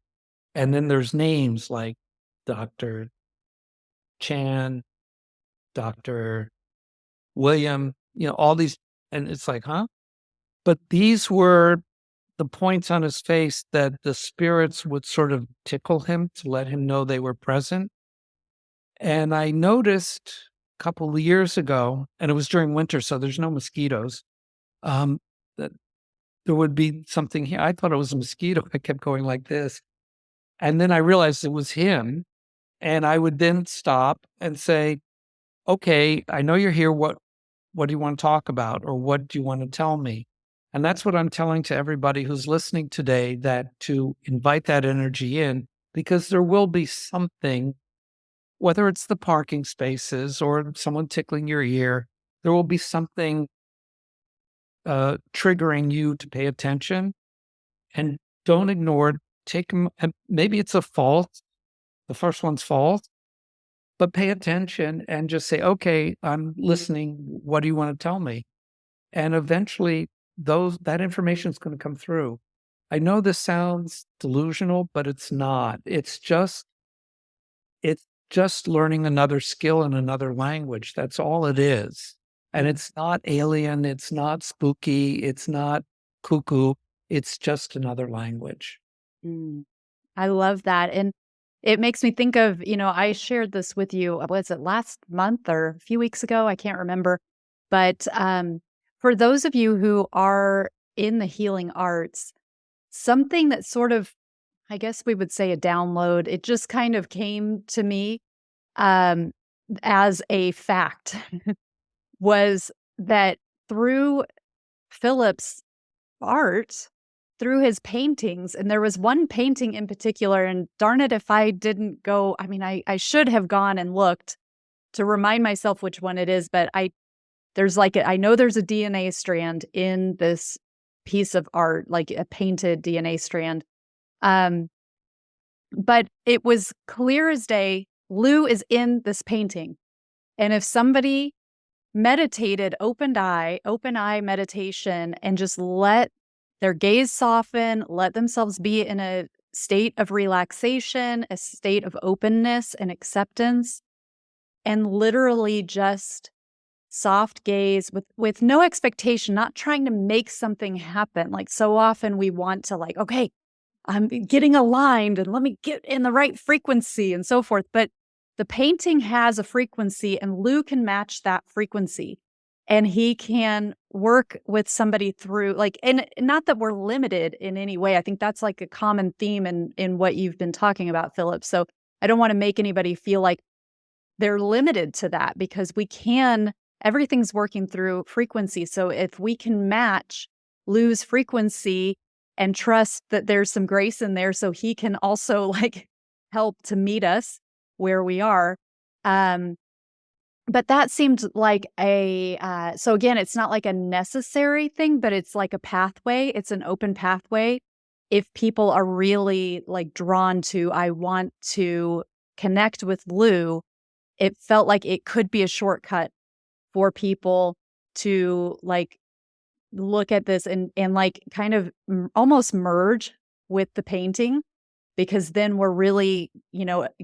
S2: And then there's names like Dr. Chan, Dr. William, all these. And it's like, huh? But these were the points on his face that the spirits would sort of tickle him to let him know they were present. And I noticed a couple of years ago, and it was during winter, so there's no mosquitoes, that there would be something here. I thought it was a mosquito. I kept going like this. And then I realized it was him. And I would then stop and say, okay, I know you're here. What do you want to talk about? Or what do you want to tell me? And that's what I'm telling to everybody who's listening today, that to invite that energy in, because there will be something, whether it's the parking spaces or someone tickling your ear, there will be something triggering you to pay attention, and don't ignore it. Take them, and maybe it's a fault. The first one's false, but pay attention and just say, okay, I'm listening. What do you want to tell me? And eventually that information is going to come through. I know this sounds delusional, but it's not. It's just learning another skill in another language. That's all it is. And it's not alien. It's not spooky. It's not cuckoo. It's just another language.
S1: I love that. And it makes me think of, I shared this with you, was it last month or a few weeks ago? I can't remember. But for those of you who are in the healing arts, something that sort of, I guess we would say a download, it just kind of came to me as a fact, was that through Philip's art, through his paintings, and there was one painting in particular, and darn it if I didn't go, I should have gone and looked to remind myself which one it is, but I know there's a DNA strand in this piece of art, like a painted DNA strand. But it was clear as day, Lou is in this painting. And if somebody meditated, open eye meditation, and just let their gaze soften, let themselves be in a state of relaxation, a state of openness and acceptance, and literally just soft gaze with no expectation, not trying to make something happen. Like so often we want to like, okay, I'm getting aligned and let me get in the right frequency and so forth. But the painting has a frequency and Lou can match that frequency. And he can work with somebody through like, and not that we're limited in any way. I think that's like a common theme in what you've been talking about, Philip. So I don't want to make anybody feel like they're limited to that because everything's working through frequency. So if we can match Lou's frequency and trust that there's some grace in there so he can also like help to meet us where we are. But that seemed like so again, it's not like a necessary thing, but it's like a pathway. It's an open pathway. If people are really like drawn to, I want to connect with Lou, it felt like it could be a shortcut for people to like look at this and like kind of almost merge with the painting because then we're really,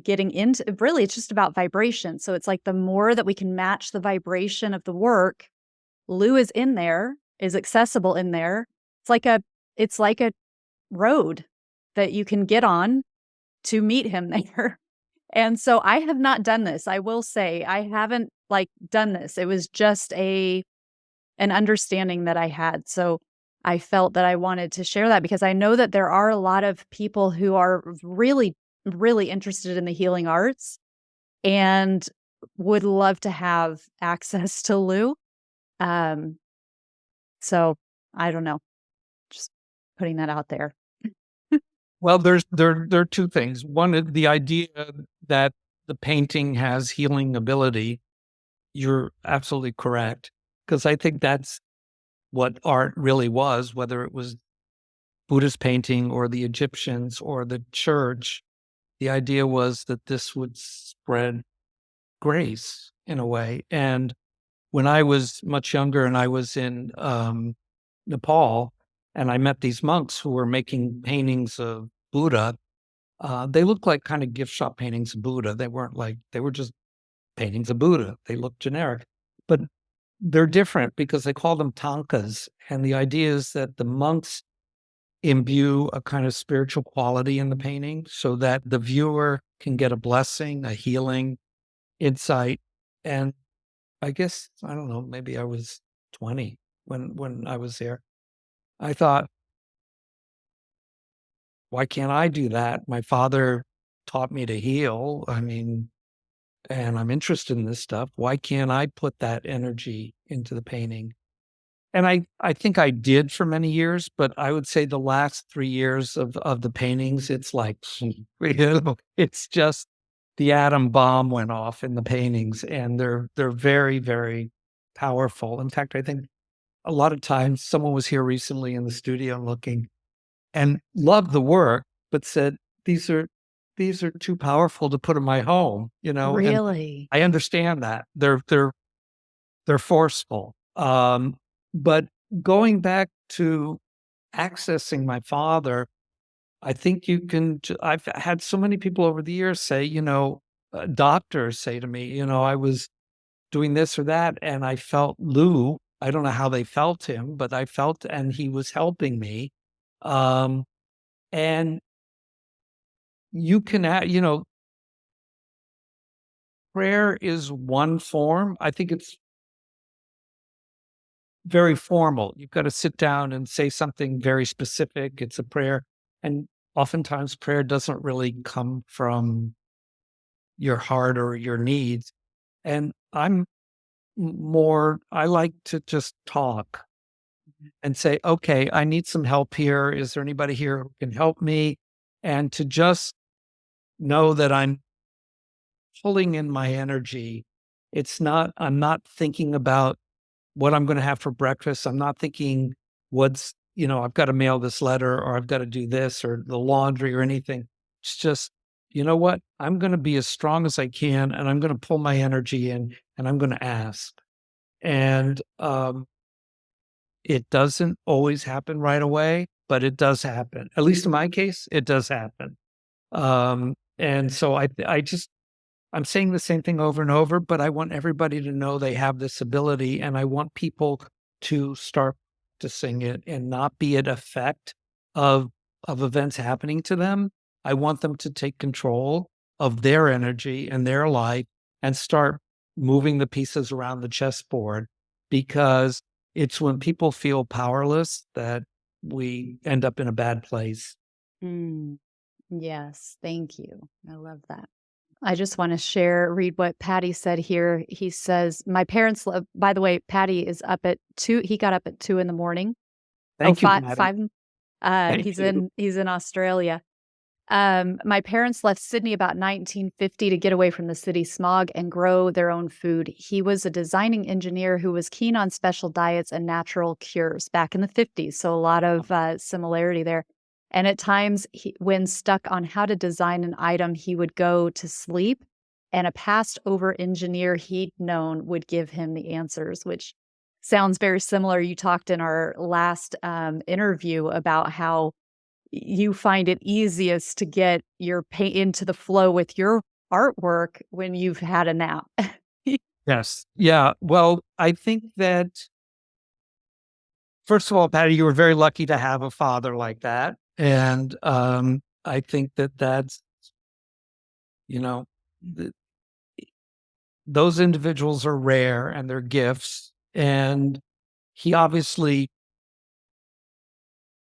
S1: getting into really it's just about vibration. So it's like the more that we can match the vibration of the work, Lou is in there, is accessible in there. It's like a road that you can get on to meet him there. And so I have not done this. I will say I haven't like done this. It was just an understanding that I had. So I felt that I wanted to share that because I know that there are a lot of people who are really, really interested in the healing arts and would love to have access to Lou. So I don't know, just putting that out there.
S2: Well, there are two things. One is the idea that the painting has healing ability. You're absolutely correct, because I think that's what art really was, whether it was Buddhist painting or the Egyptians or the church. The idea was that this would spread grace in a way. And when I was much younger and I was in Nepal and I met these monks who were making paintings of Buddha, they looked like kind of gift shop paintings of Buddha. They were just paintings of Buddha. They looked generic, but they're different because they call them tankas. And the idea is that the monks imbue a kind of spiritual quality in the painting so that the viewer can get a blessing, a healing, insight. And I guess, I don't know, maybe I was 20 when I was there. I thought, why can't I do that? My father taught me to heal. I mean, and I'm interested in this stuff. Why can't I put that energy into the painting? And I think I did for many years, but I would say the last 3 years of the paintings, it's like, it's just the atom bomb went off in the paintings, and they're very, very powerful. In fact, I think a lot of times someone was here recently in the studio looking and loved the work, but said, these are too powerful to put in my home, and
S1: Really?
S2: I understand that. They're forceful. But going back to accessing my father, I think I've had so many people over the years say, doctors say to me, I was doing this or that, and I felt Lou. I don't know how they felt him, but I felt, and he was helping me. Um, and you can, prayer is one form. I think it's very formal. You've got to sit down and say something very specific. It's a prayer. And oftentimes prayer doesn't really come from your heart or your needs. And I like to just talk and say, okay, I need some help here. Is there anybody here who can help me? And to just know that I'm pulling in my energy. I'm not thinking about what I'm going to have for breakfast. I'm not thinking I've got to mail this letter or I've got to do this or the laundry or anything. It's just, you know what? I'm going to be as strong as I can and I'm going to pull my energy in and I'm going to ask. And it doesn't always happen right away. but it does happen. At least in my case, it does happen. And so I'm saying the same thing over and over, but I want everybody to know they have this ability, and I want people to start to sing it and not be an effect of events happening to them. I want them to take control of their energy and their life and start moving the pieces around the chessboard, because it's when people feel powerless that we end up in a bad place.
S1: Mm, yes, thank you. I love that. I just want to read what Patty said here. He says, my parents love, by the way, Patty is up at 2. He got up at 2 in the morning. Oh,
S2: Thank you, Patty.
S1: 5.
S2: Thank you.
S1: He's in Australia. My parents left Sydney about 1950 to get away from the city smog and grow their own food. He was a designing engineer who was keen on special diets and natural cures back in the 50s. So a lot of similarity there. And at times, when stuck on how to design an item, he would go to sleep, and a past over engineer he'd known would give him the answers, which sounds very similar. You talked in our last interview about how you find it easiest to get your paint into the flow with your artwork when you've had a nap.
S2: Yes. Yeah. Well, I think that, first of all, Patty, you were very lucky to have a father like that. And I think that that's, you know, th- those individuals are rare and they're gifts. And he obviously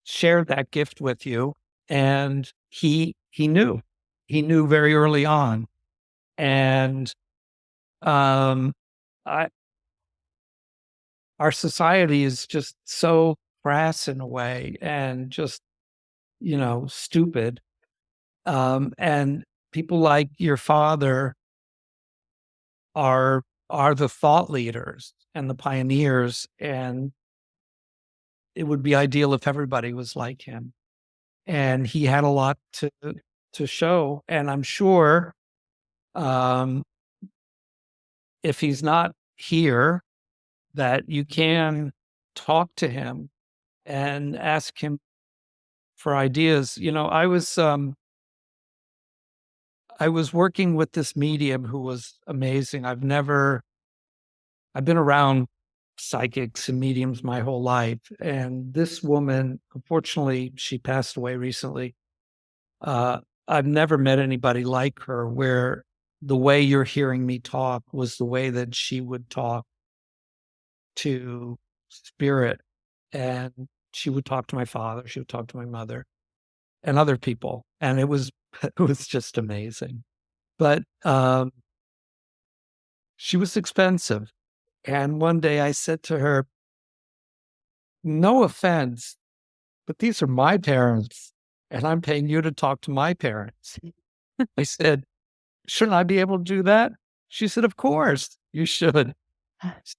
S2: shared that gift with you. And he knew very early on. And um, I, our society is just so crass in a way and just, stupid. And people like your father are the thought leaders and the pioneers, and it would be ideal if everybody was like him. And he had a lot to show, and I'm sure, um, if he's not here, that you can talk to him and ask him for ideas. I was working with this medium who was amazing. I've been around psychics and mediums my whole life. And this woman, unfortunately, she passed away recently. Uh, I've never met anybody like her, where the way you're hearing me talk was the way that she would talk to spirit. And she would talk to my father, she would talk to my mother and other people. And it was, it was just amazing. But she was expensive. And one day I said to her, no offense, but these are my parents, and I'm paying you to talk to my parents. I said, shouldn't I be able to do that? She said, of course, you should.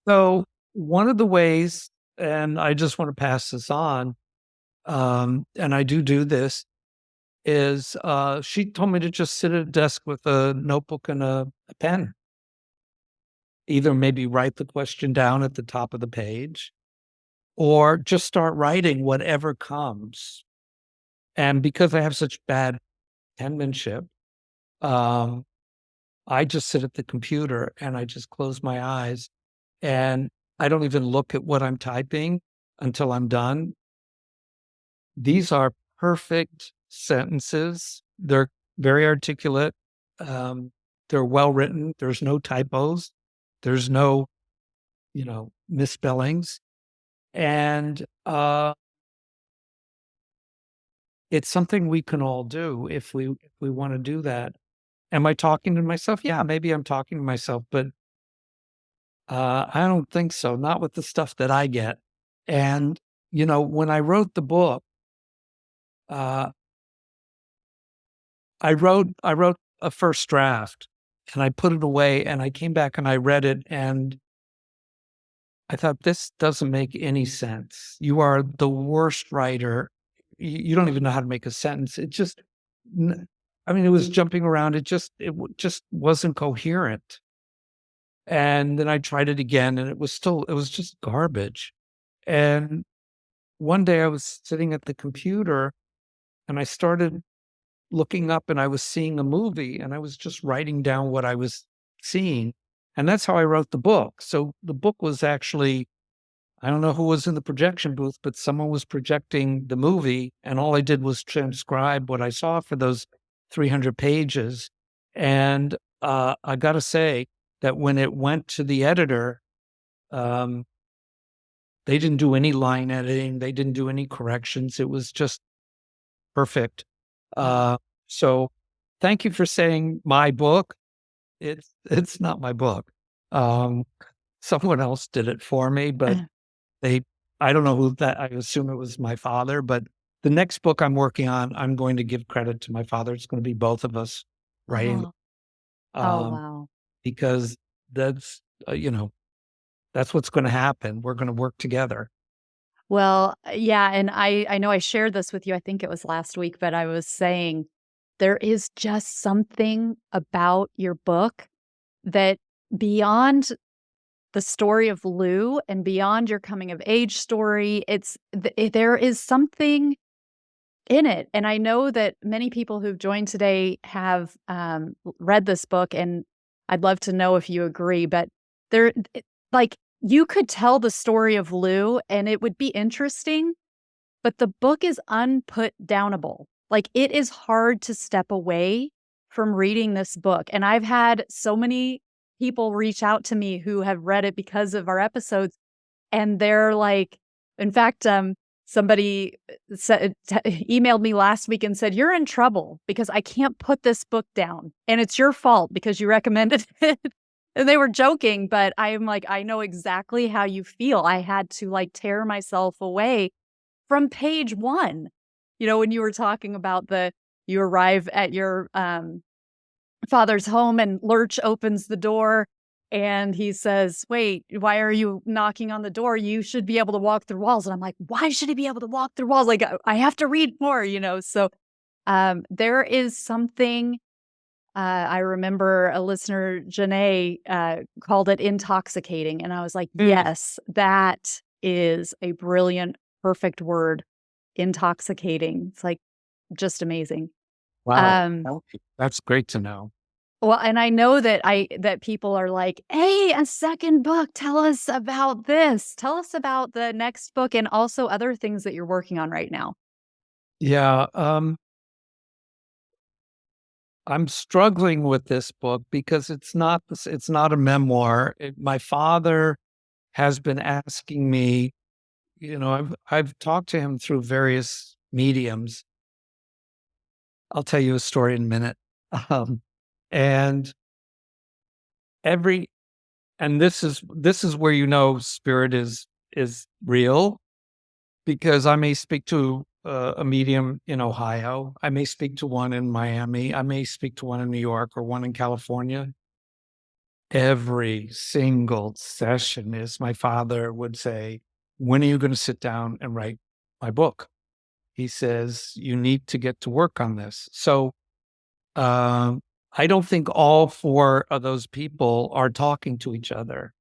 S2: So one of the ways, and I just want to pass this on, and I do this, is she told me to just sit at a desk with a notebook and a pen. Either maybe write the question down at the top of the page, or just start writing whatever comes. And because I have such bad penmanship, um, I just sit at the computer and I just close my eyes, and I don't even look at what I'm typing until I'm done. These are perfect sentences. They're very articulate. They're well written. There's no typos. There's no, misspellings. And it's something we can all do if we want to do that. Am I talking to myself? Yeah, maybe I'm talking to myself, but I don't think so. Not with the stuff that I get. And when I wrote the book, uh, I wrote a first draft, and I put it away, and I came back and I read it, and I thought, this doesn't make any sense. You are the worst writer. You don't even know how to make a sentence. It was jumping around. Just wasn't coherent. And then I tried it again, and it was just garbage. And one day I was sitting at the computer and I started looking up and I was seeing a movie and I was just writing down what I was seeing. And that's how I wrote the book. So the book was actually, I don't know who was in the projection booth, but someone was projecting the movie and all I did was transcribe what I saw for those 300 pages. And I got to say that when it went to the editor, um, they didn't do any line editing. They didn't do any corrections. It was just perfect.
S1: Wow.
S2: So thank you for saying my book. It's not my book. Um, Someone else did it for me, but they, I don't know who that, I assume it was my father, but the next book I'm working on, I'm going to give credit to my father. It's going to be both of us writing,
S1: Oh, oh,
S2: um,
S1: wow.
S2: because that's, that's what's going to happen. We're going to work together.
S1: Well, yeah, and I know I shared this with you, I think it was last week, but I was saying there is just something about your book that beyond the story of Lou and beyond your coming of age story, there is something in it. And I know that many people who've joined today have read this book, and I'd love to know if you agree. But like, you could tell the story of Lou, and it would be interesting. But the book is unput downable. Like, it is hard to step away from reading this book. And I've had so many people reach out to me who have read it because of our episodes, and they're like, in fact, somebody emailed me last week and said, "You're in trouble because I can't put this book down, and it's your fault because you recommended it." And they were joking, but I'm like, I know exactly how you feel. I had to like tear myself away from page one. When you were talking about you arrive at your father's home and Lurch opens the door and he says, "Wait, why are you knocking on the door? You should be able to walk through walls." And I'm like, why should he be able to walk through walls? Like, I have to read more. So there is something, I remember a listener, Janae, called it intoxicating. And I was like,
S2: Mm.
S1: yes, that is a brilliant, perfect word. Intoxicating. It's like just amazing.
S2: Wow.
S1: Um,
S2: That's great to know.
S1: Well, and I know that people are like, "Hey, a second book. Tell us about this. Tell us about the next book and also other things that you're working on right now."
S2: Yeah. I'm struggling with this book because it's not a memoir. My father has been asking me, I've talked to him through various mediums. I'll tell you a story in a minute. Um, and every and this is where spirit is real, because I may speak to a medium in Ohio, I may speak to one in Miami, I may speak to one in New York or one in California. Every single session is, my father would say, "When are you going to sit down and write my book?" He says, "You need to get to work on this." So I don't think all four of those people are talking to each other.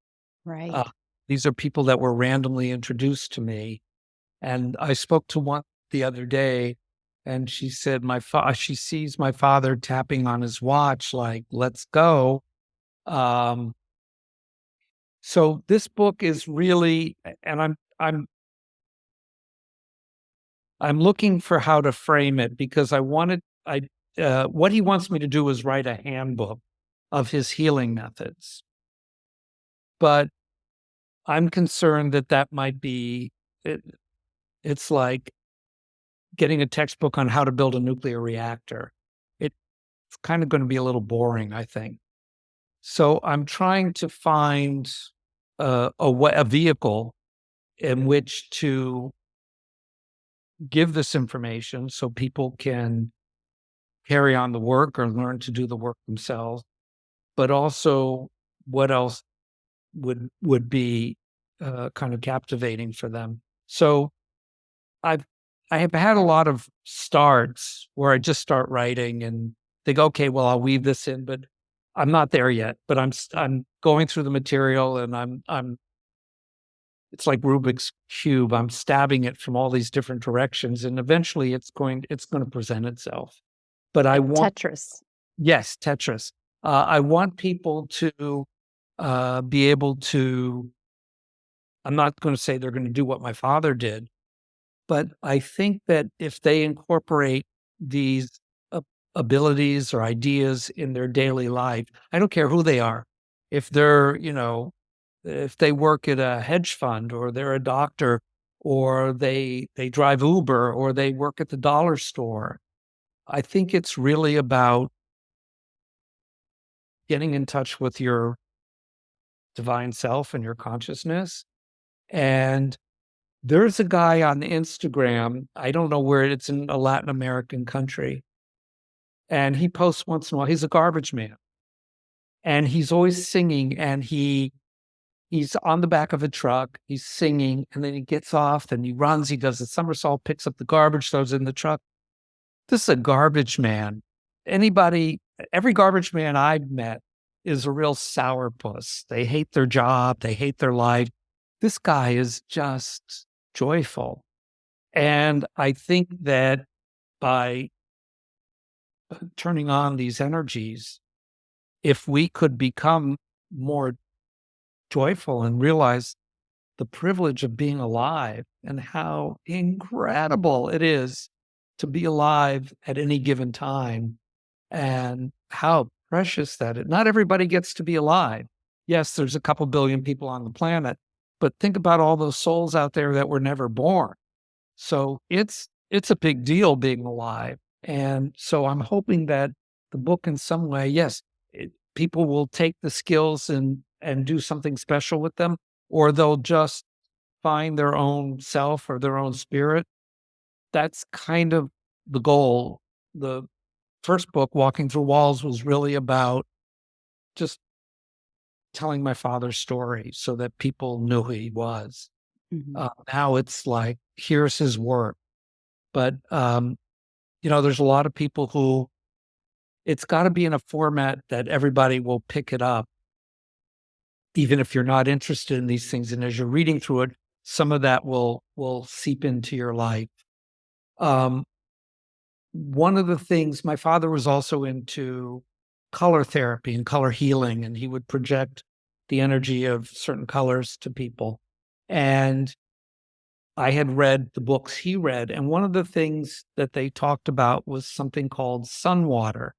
S2: Uh,
S1: Right.
S2: these are people that were randomly introduced to me. And I spoke to one the other day, and she said, she sees my father tapping on his watch, like, "Let's go." Um, so this book is really, and I'm looking for how to frame it, because what he wants me to do is write a handbook of his healing methods. But I'm concerned that that might be, it, it's like getting a textbook on how to build a nuclear reactor. It's kind of going to be a little boring, I think. So I'm trying to find a vehicle in which to give this information so people can carry on the work or learn to do the work themselves, but also what else would be kind of captivating for them. So I've I have had a lot of starts where I just start writing and think, okay, well, I'll weave this in, but I'm not there yet. But I'm going through the material, and I'm it's like Rubik's Cube. I'm stabbing it from all these different directions, and eventually it's going to present itself. But I want,
S1: Tetris.
S2: yes, Tetris. I want people to be able to, I'm not going to say they're going to do what my father did, but I think that if they incorporate these a- abilities or ideas in their daily life, I don't care who they are. If they're, if they work at a hedge fund, or they're a doctor, or they drive Uber, or they work at the dollar store, I think it's really about getting in touch with your divine self and your consciousness. And there's a guy on Instagram, I don't know where it's in a Latin American country, and he posts once in a while. He's a garbage man, and he's always singing, and he's on the back of a truck, he's singing, and then he gets off and he runs, he does a somersault, picks up the garbage, throws it in the truck. This is a garbage man. Every garbage man I've met is a real sourpuss. They hate their job, they hate their life. This guy is just joyful. And I think that by turning on these energies, if we could become more joyful and realize the privilege of being alive and how incredible it is to be alive at any given time, and how precious that is. Not everybody gets to be alive. Yes, there's a couple billion people on the planet, but think about all those souls out there that were never born. So it's a big deal being alive. And so I'm hoping that the book in some way, yes, people will take the skills and do something special with them, or they'll just find their own self or their own spirit. That's kind of the goal. The first book, Walking Through Walls, was really about just telling my father's story so that people knew who he was.
S1: Mhm.
S2: Now it's like, here's his work. But, there's a lot of people who, it's got to be in a format that everybody will pick it up, even if you're not interested in these things. And as you're reading through it, some of that will seep into your life. Um, One of the things, my father was also into color therapy and color healing, and he would project the energy of certain colors to people. And I had read the books he read, and one of the things that they talked about was something called sun water,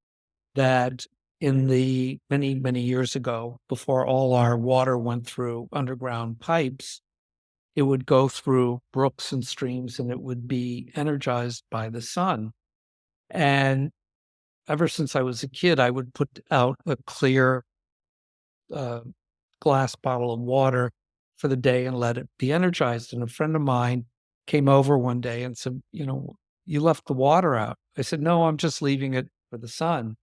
S2: that in the many, many years ago, before all our water went through underground pipes, it would go through brooks and streams, and it would be energized by the sun. And ever since I was a kid, I would put out a clear uh, glass bottle of water for the day and let it be energized. And a friend of mine came over one day and said, you left the water out. I said, no, I'm just leaving it for the sun.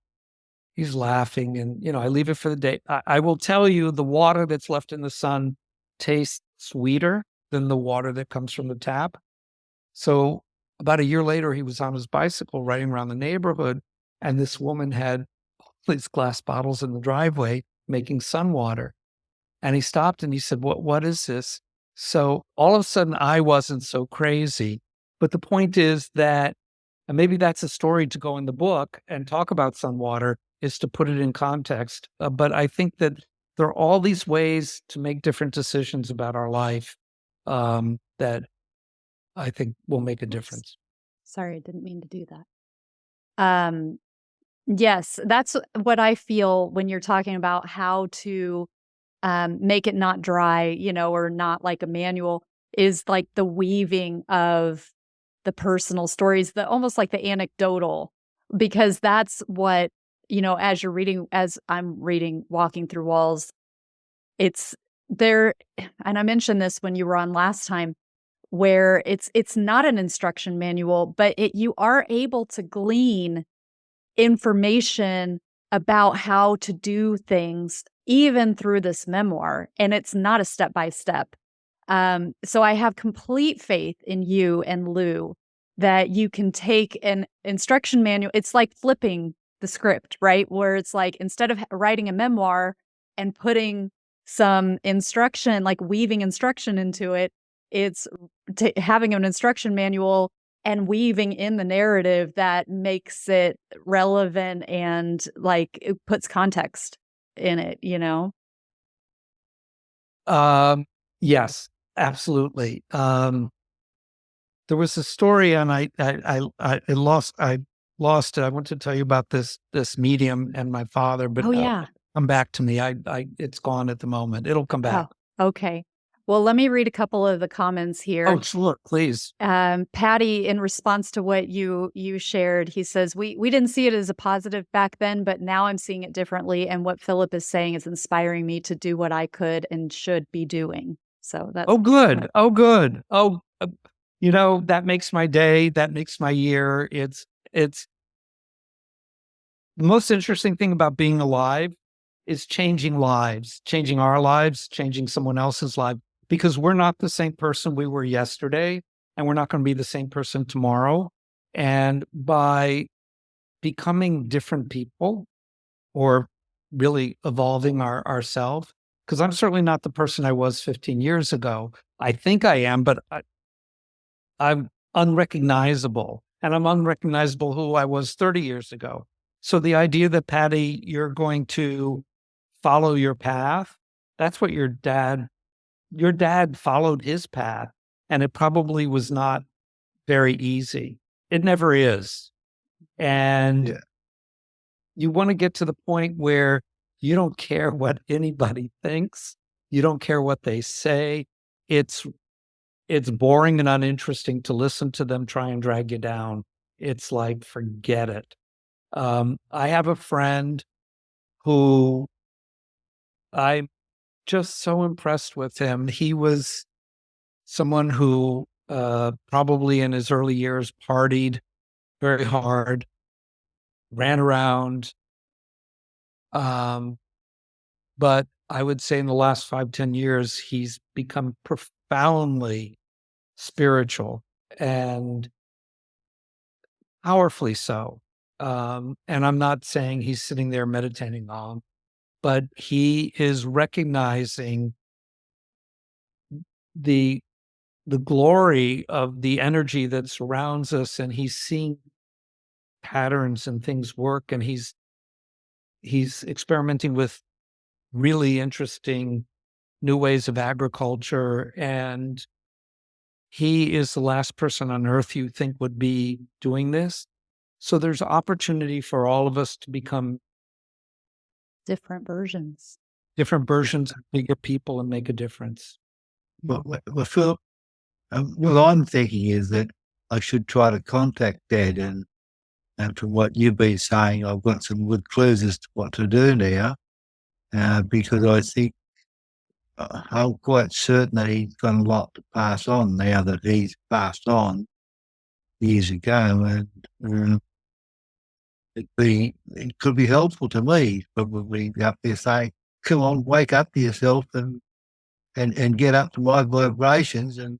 S2: He's laughing, and, I leave it for the day. I will tell you, the water that's left in the sun tastes sweeter than the water that comes from the tap. So about a year later, he was on his bicycle riding around the neighborhood, and this woman had these glass bottles in the driveway making sun water. And he stopped and he said, what is this? So all of a sudden, I wasn't so crazy. But the point is that, and maybe that's a story to go in the book and talk about sun water, is to put it in context. But I think that there are all these ways to make different decisions about our life, that I think will make a
S1: Oops.
S2: difference.
S1: Sorry, I didn't mean to do that. Yes, that's what I feel when you're talking about how to make it not dry, or not like a manual, is like the weaving of the personal stories, the almost like the anecdotal, because that's what, as I'm reading Walking Through Walls, it's there. And I mentioned this when you were on last time, where it's not an instruction manual, but you are able to glean information about how to do things even through this memoir, and it's not a step by step. So I have complete faith in you and Lou that you can take an instruction manual. It's like flipping the script, right? Where it's like, instead of writing a memoir and putting some instruction, like weaving instruction into it. It's having an instruction manual and weaving in the narrative that makes it relevant and like it puts context in it, you know?
S2: Yes, absolutely. There was a story, and I lost it. I want to tell you about this medium and my father, but
S1: Oh, yeah.
S2: come back to me. It's gone at the moment. It'll come back.
S1: Oh, okay. Well, let me read a couple of the comments here.
S2: Oh, sure, please.
S1: Patty, in response to what you shared, he says, we didn't see it as a positive back then, but now I'm seeing it differently. And what Philip is saying is inspiring me to do what I could and should be doing. So that's
S2: Oh, good. Oh, good. Oh, that makes my day. That makes my year. It's the most interesting thing about being alive is changing lives, changing our lives, changing someone else's life, because we're not the same person we were yesterday, and we're not going to be the same person tomorrow. And by becoming different people, or really evolving ourselves, because I'm certainly not the person I was 15 years ago. I think I am, but I'm unrecognizable, and I'm unrecognizable who I was 30 years ago. So the idea that, Patty, you're going to follow your path, that's what your dad followed his path, and it probably was not very easy. It never is. And you want to get to the point where you don't care what anybody thinks. You don't care what they say. It's boring and uninteresting to listen to them try and drag you down. It's like, forget it. I have a friend who I'm just so impressed with him. He was someone who probably in his early years partied very hard, ran around. But I would say in the last 5-10 years, he's become profoundly spiritual and powerfully so. And I'm not saying he's sitting there meditating on, but he is recognizing the glory of the energy that surrounds us, and he's seeing patterns and things work, and he's experimenting with really interesting new ways of agriculture, and he is the last person on earth you think would be doing this. So there's opportunity for all of us to become
S1: different versions.
S2: different versions of bigger people and make a difference.
S3: Well, Philip, what I'm thinking is that I should try to contact Dad, and from what you've been saying, I've got some good clues as to what to do now, because I think I'm quite certain that he's got a lot to pass on now that he's passed on years ago, and it could be helpful to me, probably up there saying, come on, wake up to yourself and get up to my vibrations, and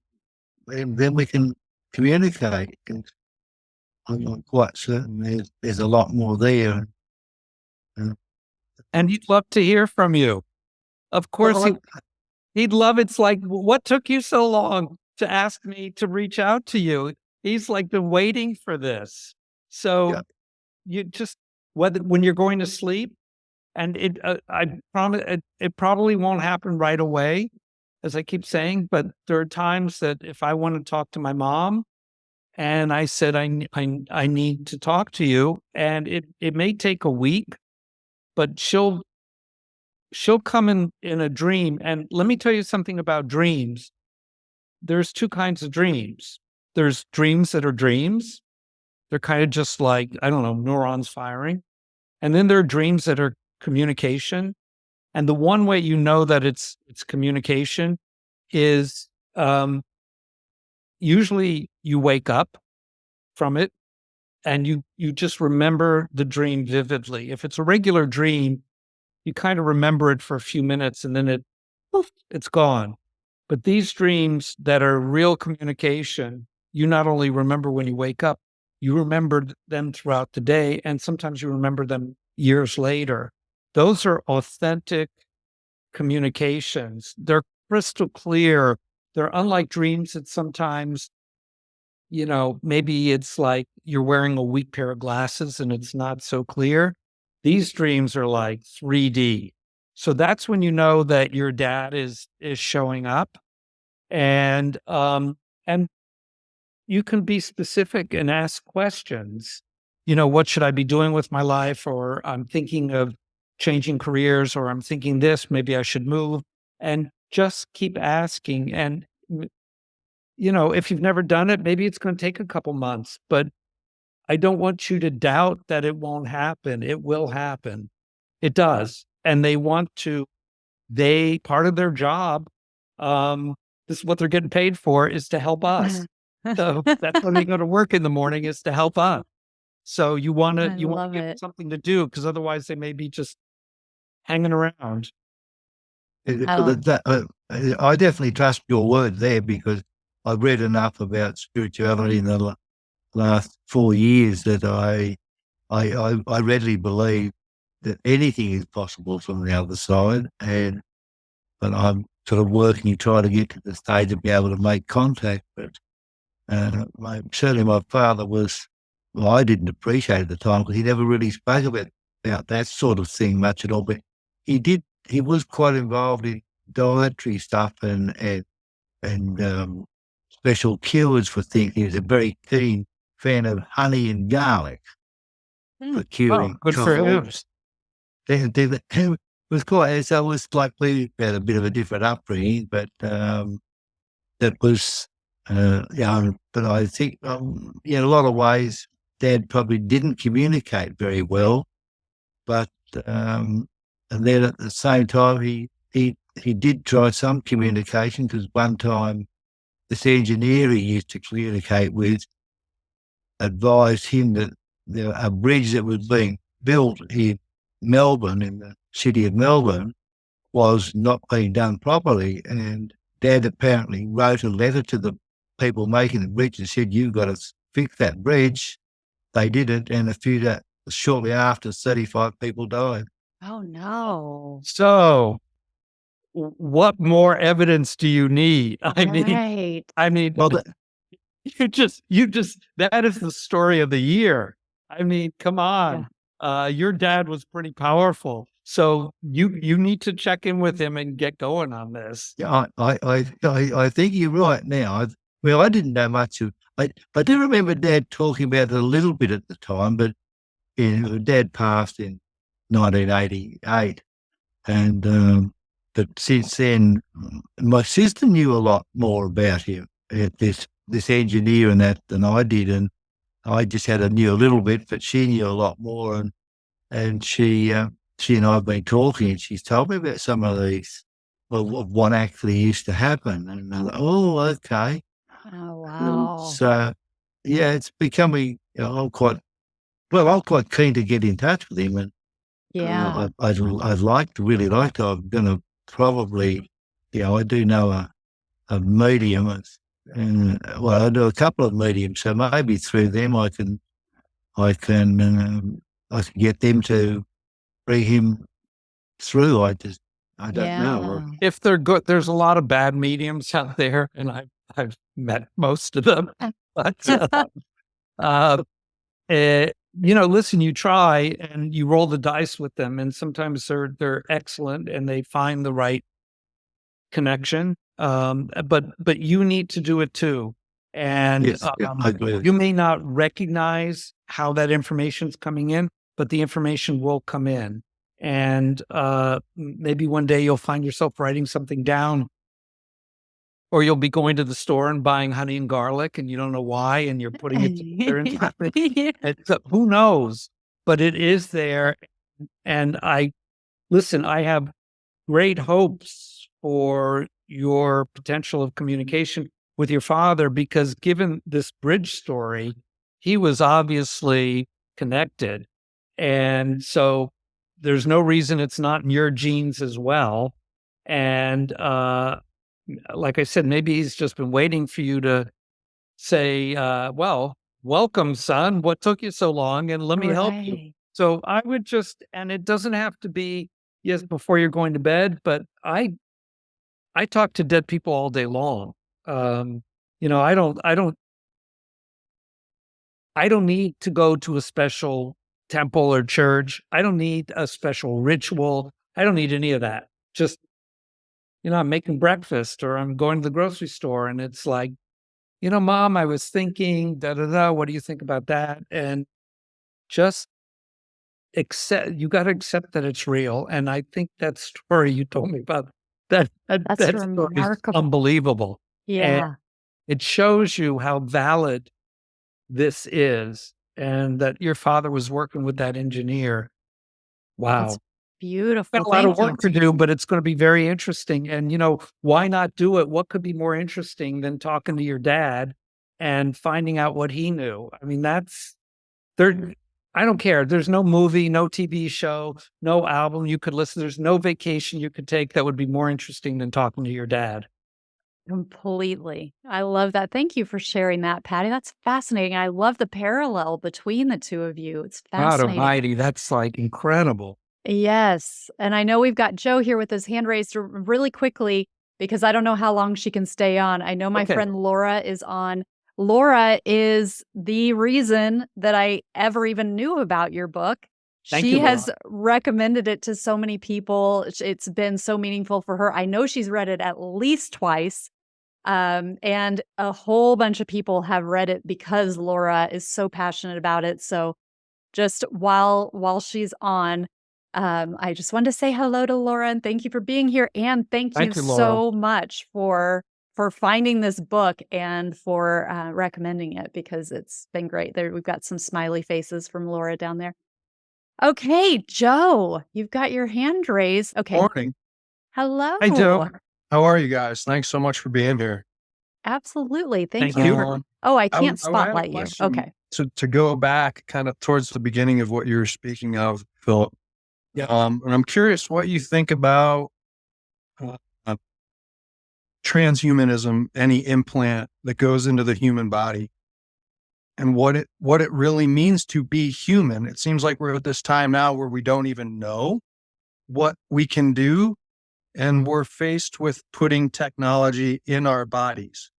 S3: then we can communicate. And I'm quite certain there's a lot more there.
S2: And he'd love to hear from you. Of course, he'd love it's like, what took you so long to ask me to reach out to you? He's like been waiting for this. So you just, when you're going to sleep, and I promise it probably won't happen right away, as I keep saying, but there are times that if I want to talk to my mom and I said, I need to talk to you, and it may take a week, but she'll come in a dream. And let me tell you something about dreams. There's two kinds of dreams. There's dreams that are dreams. They're kind of just like, I don't know, neurons firing. And then there are dreams that are communication. And the one way you know that it's communication is usually you wake up from it and you just remember the dream vividly. If it's a regular dream, you kind of remember it for a few minutes and then it's gone. But these dreams that are real communication, you not only remember when you wake up, you remember them throughout the day, and sometimes you remember them years later. Those are authentic communications. They're crystal clear. They're unlike dreams that sometimes, maybe it's like you're wearing a weak pair of glasses and it's not so clear. These dreams are like 3D. So that's when you know that your dad is showing up, and you can be specific and ask questions. What should I be doing with my life? Or I'm thinking of changing careers, or I'm thinking this, maybe I should move, and just keep asking. And, if you've never done it, maybe it's going to take a couple months, but I don't want you to doubt that it won't happen. It will happen. It does. And part of their job, this is what they're getting paid for, is to help us. So that's when they go to work in the morning, is to help us. So you want to give them something to do, because otherwise they may be just hanging around.
S3: I definitely trust your word there, because I've read enough about spirituality in the last 4 years that I readily believe that anything is possible from the other side, but I'm sort of working to try to get to the stage of be able to make contact. But certainly my father I didn't appreciate at the time, because he never really spoke about that sort of thing much at all. But he was quite involved in dietary stuff and special cures for things. He was a very keen fan of honey and garlic for curing
S2: good for him.
S3: It was quite, so it was like we had a bit of a different upbringing, but that was, but I think, in a lot of ways, Dad probably didn't communicate very well, but, and then at the same time, he did try some communication, because one time this engineer he used to communicate with advised him that a bridge that was being built in Melbourne, in the city of Melbourne, was not being done properly. And Dad apparently wrote a letter to the people making the bridge and said, "You've got to fix that bridge." They did it, and shortly after, 35 people died.
S1: Oh, no.
S2: So what more evidence do you need? I mean,
S3: well,
S2: that is the story of the year. I mean, come on. Yeah. Your dad was pretty powerful. So you need to check in with him and get going on this.
S3: Yeah, I think you're right now. I didn't know much of. I do remember Dad talking about it a little bit at the time, but Dad passed in 1988, and but since then, my sister knew a lot more about him, this engineer and that, than I did, and I just knew a little bit, but she knew a lot more, and she and I have been talking, and she's told me about some of these, what actually used to happen, and I'm like, oh, okay.
S1: Oh, wow.
S3: So, yeah, it's becoming, I'm quite keen to get in touch with him, and I'd really like to. I'm going to probably, I do know a medium, and I know a couple of mediums, so maybe through them I can get them to bring him through. I don't know.
S2: If they're good, there's a lot of bad mediums out there, and I've met most of them. But listen, you try and you roll the dice with them, and sometimes they're excellent and they find the right connection. But you need to do it too. And
S3: yes, I agree.
S2: You may not recognize how that information's coming in, but the information will come in. And maybe one day you'll find yourself writing something down, or you'll be going to the store and buying honey and garlic, and you don't know why, and you're putting it together. So who knows? But it is there. And I have great hopes for your potential of communication with your father, because given this bridge story, he was obviously connected. And so there's no reason it's not in your genes as well. And like I said, maybe he's just been waiting for you to say, welcome, son. What took you so long? And let me help you. So I would and it doesn't have to be, yes, before you're going to bed, but I talk to dead people all day long. You know, I don't need to go to a special temple or church. I don't need a special ritual. I don't need any of that. Just, you know, I'm making breakfast or I'm going to the grocery store and it's like, you know, Mom, I was thinking, da da da, what do you think about that? And just you got to accept that it's real. And I think that story you told me about
S1: That's
S2: that story is
S1: remarkable.
S2: unbelievable. And
S1: Yeah,
S2: it shows you how valid this is and that your father was working with that engineer.
S1: that's
S2: Wow.
S1: beautiful.
S2: Got a lot of
S1: Thank you.
S2: work to do, but it's going to be very interesting. And, you know, why not do it? What could be more interesting than talking to your dad and finding out what he knew? I mean, there. I don't care. There's no movie, no TV show, no album you could listen. There's no vacation you could take that would be more interesting than talking to your dad.
S1: Completely. I love that. Thank you for sharing that, Patty. That's fascinating. I love the parallel between the two of you. It's
S2: God
S1: fascinating.
S2: almighty, that's like incredible.
S1: Yes. And I know we've got Joe here with his hand raised really quickly because I don't know how long she can stay on. I know my
S2: Okay.
S1: friend Laura is on. Laura is the reason that I ever even knew about your book.
S2: Thank
S1: She
S2: you, Laura.
S1: has recommended it to so many people. It's been so meaningful for her. I know she's read it at least twice. And a whole bunch of people have read it because Laura is so passionate about it. So just while she's on, I just wanted to say hello to Laura and thank you for being here. And thank you
S2: Thank you, Laura.
S1: so much for finding this book and for recommending it because it's been great. There, we've got some smiley faces from Laura down there. Okay, Joe, you've got your hand raised. Okay.
S4: Morning.
S1: Hello.
S2: Hi, Joe.
S4: How are you guys? Thanks so much for being here.
S1: Absolutely. Thank
S2: Thank
S1: you.
S2: you.
S1: Oh, I
S4: I
S1: can't
S4: had a
S1: spotlight you.
S4: question
S1: Okay.
S4: to go back kind of towards the beginning of what you were speaking of, Philip.
S2: Yeah.
S4: And I'm curious what you think about uh, transhumanism, any implant that goes into the human body, and what it really means to be human. It seems like we're at this time now where we don't even know what we can do, and we're faced with putting technology in our bodies.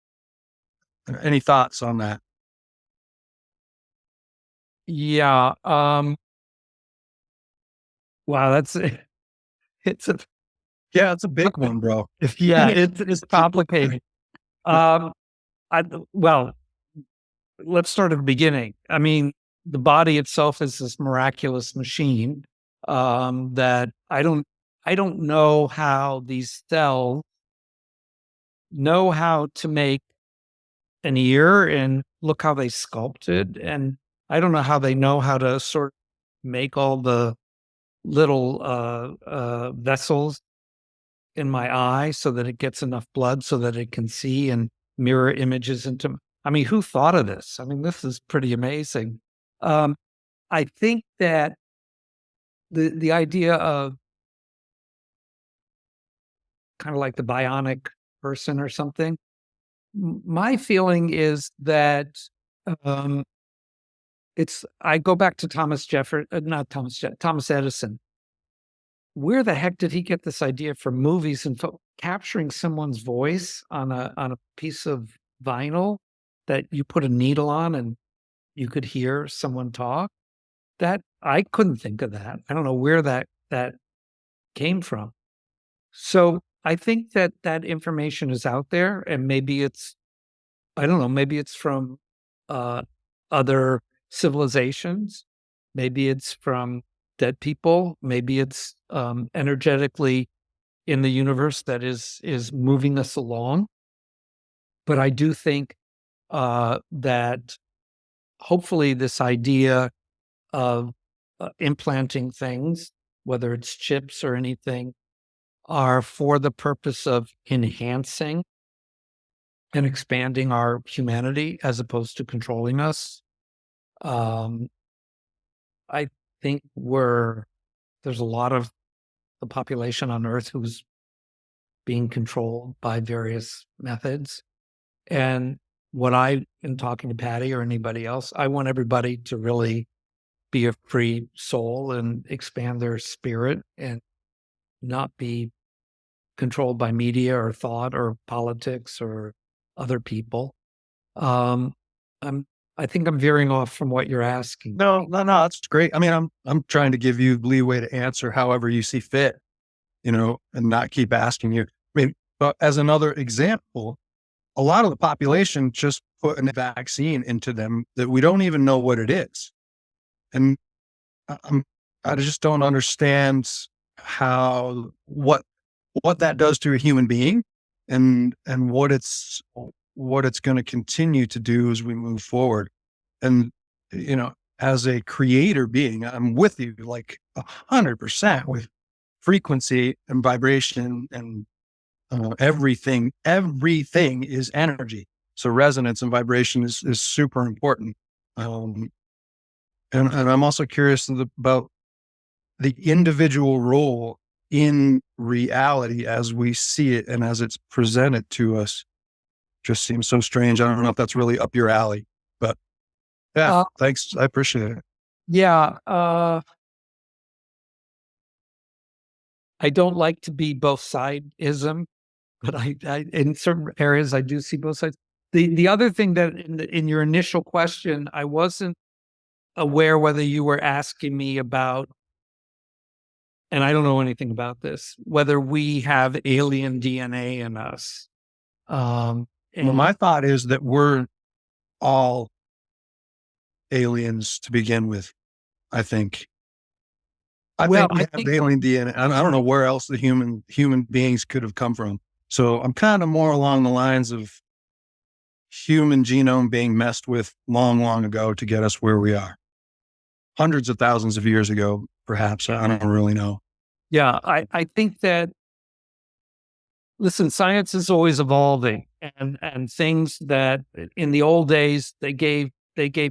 S4: Any thoughts on that?
S2: Yeah. Wow, that's it's a
S4: Yeah, it's a big one, bro.
S2: yeah, it's complicated. Um, well, let's start at the beginning. I mean, the body itself is this miraculous machine that I don't know how these cells know how to make an ear and look how they sculpted, and I don't know how they know how to sort of make all the little vessels in my eye so that it gets enough blood so that it can see and mirror images into. I mean, who thought of this? I mean, this is pretty amazing. Um, I think that the idea of kind of like the bionic person or something. My feeling is that um, it's. I go back to Thomas Edison. Where the heck did he get this idea for movies and capturing someone's voice on a piece of vinyl that you put a needle on and you could hear someone talk? That I couldn't think of that. I don't know where that came from. So I think that that information is out there, and maybe it's I don't know, maybe it's from uh, other civilizations, maybe it's from dead people, maybe it's energetically in the universe that is moving us along. But I do think that hopefully this idea of implanting things, whether it's chips or anything, are for the purpose of enhancing and expanding our humanity as opposed to controlling us. Um, I think there's a lot of the population on Earth who's being controlled by various methods. And what I, in talking to Patty or anybody else, I want everybody to really be a free soul and expand their spirit and not be controlled by media or thought or politics or other people. I think I'm veering off from what you're asking.
S4: No, that's great. I mean, I'm trying to give you leeway to answer however you see fit, and not keep asking you. I mean, but as another example, a lot of the population just put a vaccine into them that we don't even know what it is. And I just don't understand what that does to a human being and what it's going to continue to do as we move forward. And, as a creator being, I'm with you like 100% with frequency and vibration and everything is energy. So resonance and vibration is super important. And I'm also curious about the individual role in reality as we see it and as it's presented to us. Just seems so strange. I don't know if that's really up your alley, but yeah, thanks. I appreciate it.
S2: Yeah. I don't like to be both sideism, but I in certain areas I do see both sides. The other thing that in your initial question, I wasn't aware whether you were asking me about, and I don't know anything about this, whether we have alien DNA in us.
S4: Well, my thought is that we're all aliens to begin with. I think we have alien DNA. I don't know where else the human beings could have come from. So I'm kind of more along the lines of human genome being messed with long, long ago to get us where we are. Hundreds of thousands of years ago, perhaps. I don't really know.
S2: Yeah, I think that, listen, science is always evolving, and things that in the old days they gave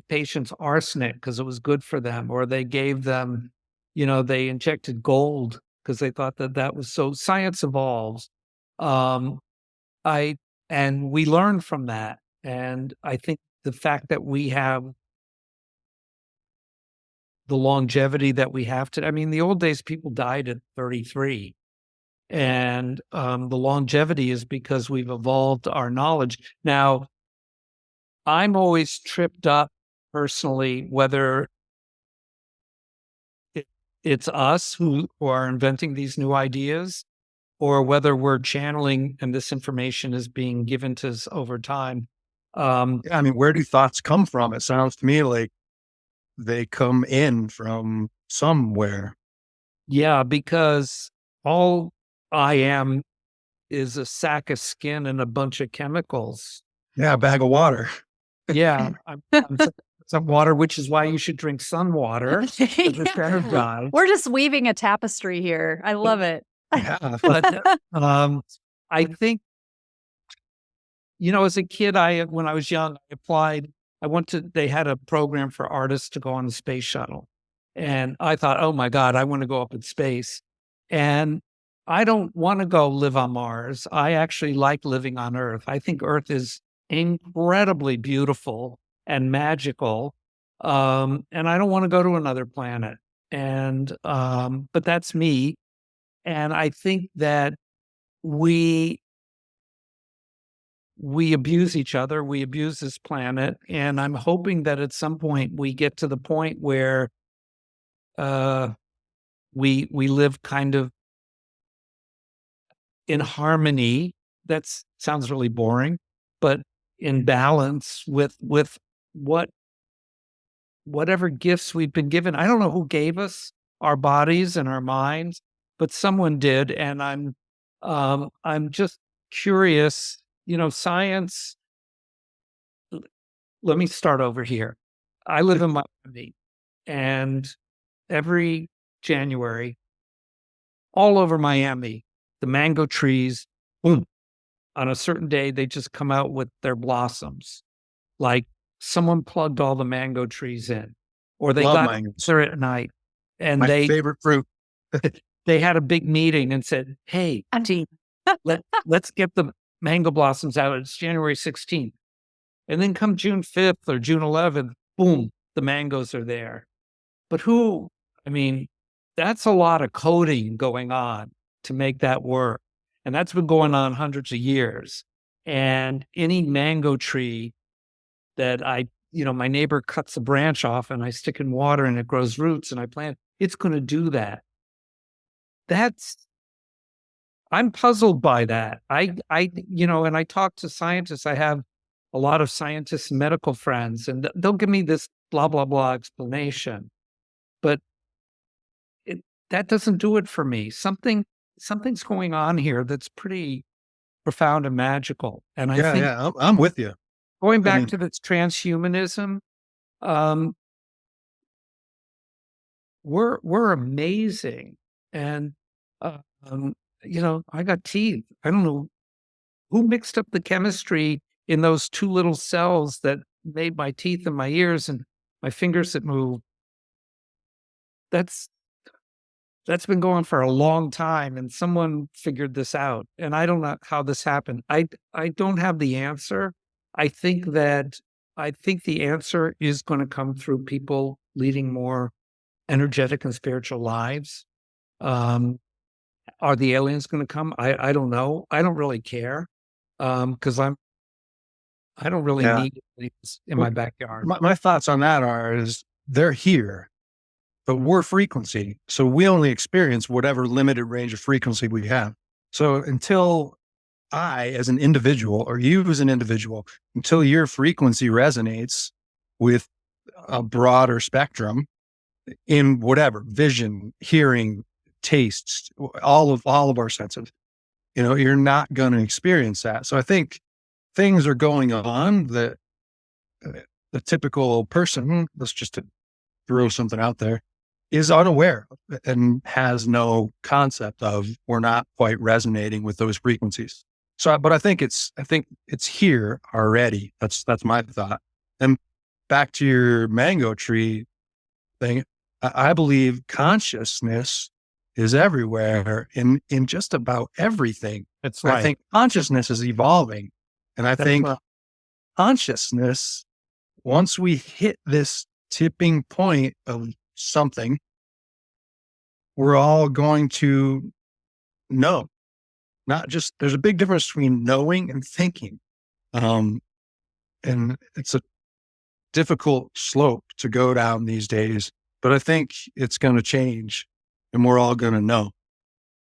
S2: patients arsenic because it was good for them, or they gave them, they injected gold because they thought that was so. Science evolves. And we learn from that. And I think the fact that we have the longevity that we have today. I mean, the old days, people died at 33. And the longevity is because we've evolved our knowledge. Now, I'm always tripped up personally, whether it's us who are inventing these new ideas, or whether we're channeling and this information is being given to us over time.
S4: I mean, where do thoughts come from? It sounds to me like they come in from somewhere.
S2: Yeah, because all I am is a sack of skin and a bunch of chemicals.
S4: Yeah, a bag of water.
S2: Yeah, I'm some water, which is why you should drink sun water.
S1: Yeah. We're just weaving a tapestry here. I love it.
S2: Yeah, but I think, as a kid, when I was young, I applied. They had a program for artists to go on the space shuttle. And I thought, oh my God, I want to go up in space. And I don't want to go live on Mars. I actually like living on Earth. I think Earth is incredibly beautiful and magical. And I don't want to go to another planet. And, but that's me. And I think that we abuse each other. We abuse this planet. And I'm hoping that at some point we get to the point where we live kind of in harmony. That sounds really boring, but in balance with whatever gifts we've been given. I don't know who gave us our bodies and our minds, but someone did. And I'm just curious, science. Let me start over here. I live in Miami, and every January, all over Miami, the mango trees, boom, on a certain day, they just come out with their blossoms. Like someone plugged all the mango trees in, or they got there at night. And
S4: my favorite fruit.
S2: They had a big meeting and said, hey, let's get the mango blossoms out. It's January 16th. And then come June 5th or June 11th, boom, the mangoes are there. But that's a lot of coding going on. to make that work. And that's been going on hundreds of years. And any mango tree that my neighbor cuts a branch off and I stick in water and it grows roots and I plant, it's going to do that. I'm puzzled by that. And I talk to scientists. I have a lot of scientists and medical friends, and they'll give me this blah, blah, blah explanation. But that doesn't do it for me. Something's going on here that's pretty profound and magical. And I think
S4: I'm with you.
S2: Going back to this transhumanism, we're amazing. And, I got teeth. I don't know who mixed up the chemistry in those two little cells that made my teeth and my ears and my fingers that move. That's been going for a long time, and someone figured this out. And I don't know how this happened. I don't have the answer. I think the answer is going to come through people leading more energetic and spiritual lives. Are the aliens going to come? I don't know. I don't really care because I don't really need aliens in my backyard.
S4: My thoughts on that is they're here, but we're frequency. So we only experience whatever limited range of frequency we have. So until I, as an individual, or you as an individual, until your frequency resonates with a broader spectrum in whatever vision, hearing, tastes, all of our senses, you're not going to experience that. So I think things are going on that the typical person, let's just throw something out there, is unaware and has no concept of. We're not quite resonating with those frequencies. So, but I think it's here already. That's my thought. And back to your mango tree thing, I believe consciousness is everywhere in just about everything.
S2: That's right.
S4: I think consciousness is evolving. And I think consciousness, once we hit this tipping point of something, we're all going to know. Not just, there's a big difference between knowing and thinking. And it's a difficult slope to go down these days, but I think it's going to change and we're all going to know.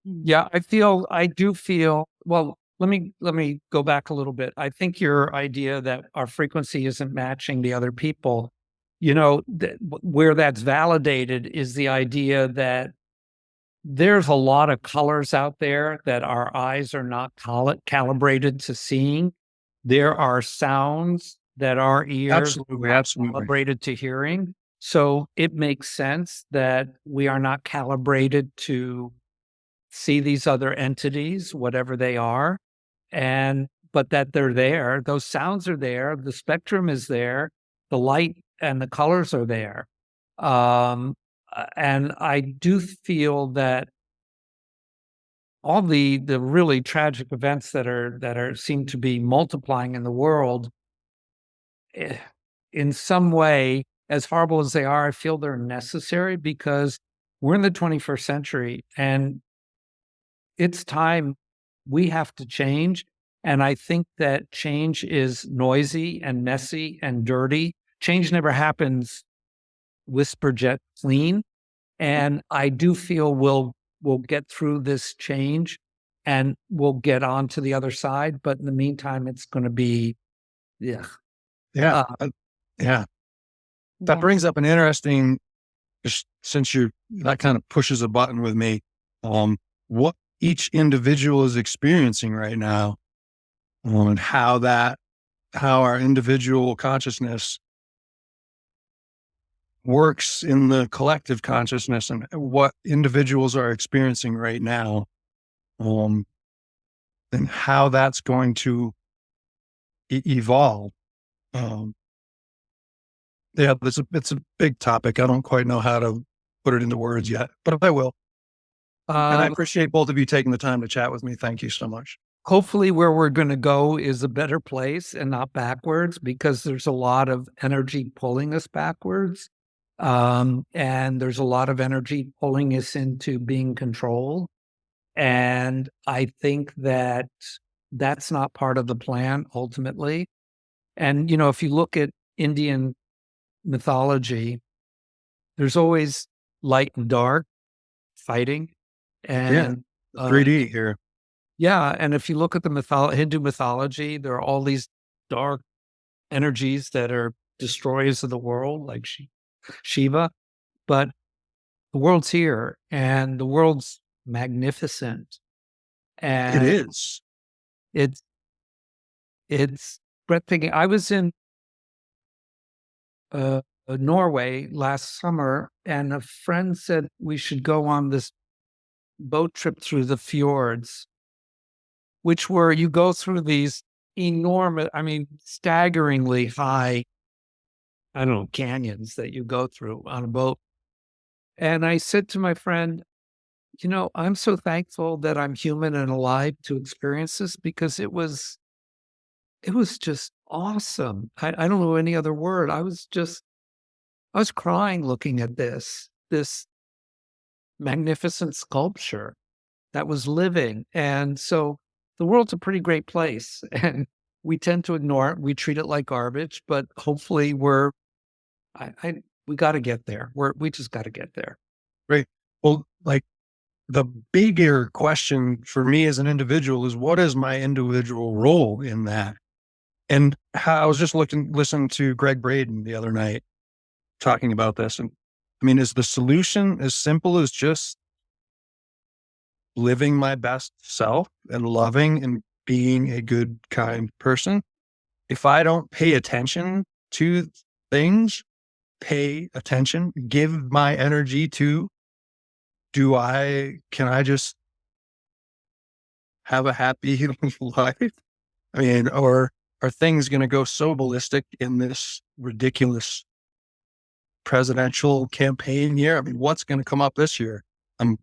S2: Yeah, I do feel, well, let me go back a little bit. I think your idea that our frequency isn't matching the other people, where that's validated is the idea that there's a lot of colors out there that our eyes are not calibrated to seeing. There are sounds that our ears are calibrated to hearing. So it makes sense that we are not calibrated to see these other entities, whatever they are, but that they're there. Those sounds are there. The spectrum is there. The light and the colors are there. And I do feel that all the really tragic events that seem to be multiplying in the world, in some way, as horrible as they are, I feel they're necessary because we're in the 21st century and it's time we have to change. And I think that change is noisy and messy and dirty. Change never happens whisper jet clean. And I do feel we'll get through this change and we'll get on to the other side. But in the meantime, it's going to be,
S4: yeah. That brings up an interesting, since that kind of pushes a button with me, what each individual is experiencing right now, and how our individual consciousness works in the collective consciousness and what individuals are experiencing right now, and how that's going to evolve. It's a big topic. I don't quite know how to put it into words yet, but I will. And I appreciate both of you taking the time to chat with me. Thank you so much.
S2: Hopefully where we're going to go is a better place and not backwards, because there's a lot of energy pulling us backwards. And there's a lot of energy pulling us into being controlled. And I think that that's not part of the plan ultimately. And, if you look at Indian mythology, there's always light and dark fighting. And
S4: The 3D here.
S2: yeah, and if you look at the Hindu mythology, there are all these dark energies that are destroyers of the world, like Shiva. But the world's here, and the world's magnificent,
S4: It
S2: and
S4: is.
S2: it's it's breathtaking. I was in Norway last summer, and a friend said we should go on this boat trip through the fjords, which were you go through these enormous, staggeringly high, I don't know, canyons that you go through on a boat. And I said to my friend, I'm so thankful that I'm human and alive to experience this because it was just awesome. I don't know any other word. I was crying looking at this magnificent sculpture that was living. And so the world's a pretty great place, and we tend to ignore it. We treat it like garbage, but hopefully we got to get there. We just got to get there.
S4: Right. Well, like the bigger question for me as an individual is what is my individual role in that? And how I was just listening to Greg Braden the other night talking about this. And is the solution as simple as just living my best self and loving and being a good, kind person? If I don't pay attention to things, pay attention, give my energy to, can I just have a happy life? Or are things going to go so ballistic in this ridiculous presidential campaign year? What's going to come up this year? I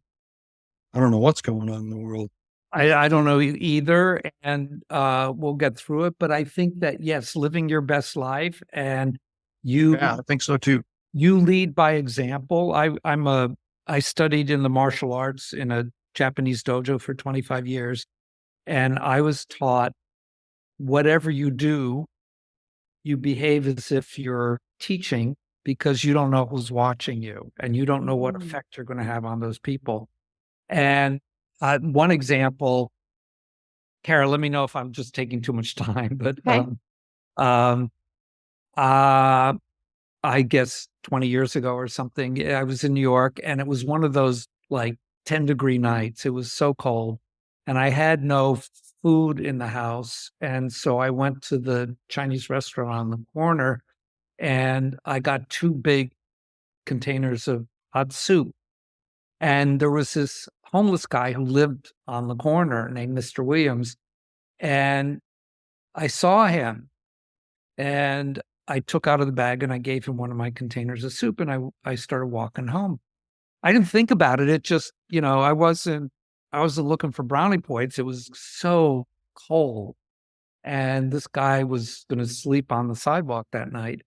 S4: don't know what's going on in the world.
S2: I don't know either, and we'll get through it. But I think that, yes, living your best life, and
S4: I think so too.
S2: You lead by example. I studied in the martial arts in a Japanese dojo for 25 years, and I was taught whatever you do, you behave as if you're teaching because you don't know who's watching you, and you don't know what effect you're going to have on those people. And one example, Kara, let me know if I'm just taking too much time, but
S1: Okay.
S2: I guess 20 years ago or something, I was in New York, and it was one of those like 10-degree nights. It was so cold, and I had no food in the house. And so I went to the Chinese restaurant on the corner, and I got 2 big containers of hot soup. And there was this homeless guy who lived on the corner named Mr. Williams. And I saw him, and I took out of the bag and I gave him one of my containers of soup, and I started walking home. I didn't think about it. It just, I wasn't looking for brownie points. It was so cold. And this guy was going to sleep on the sidewalk that night.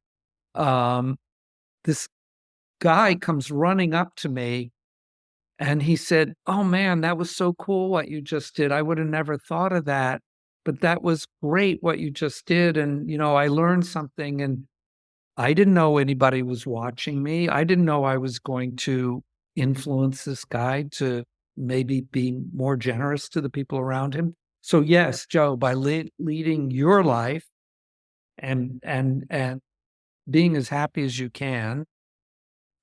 S2: This guy comes running up to me, and he said, "Oh man, that was so cool what you just did. I would have never thought of that, but that was great what you just did. And, I learned something, and I didn't know anybody was watching me. I didn't know I was going to influence this guy to maybe be more generous to the people around him." So yes, Joe, by leading your life and being as happy as you can,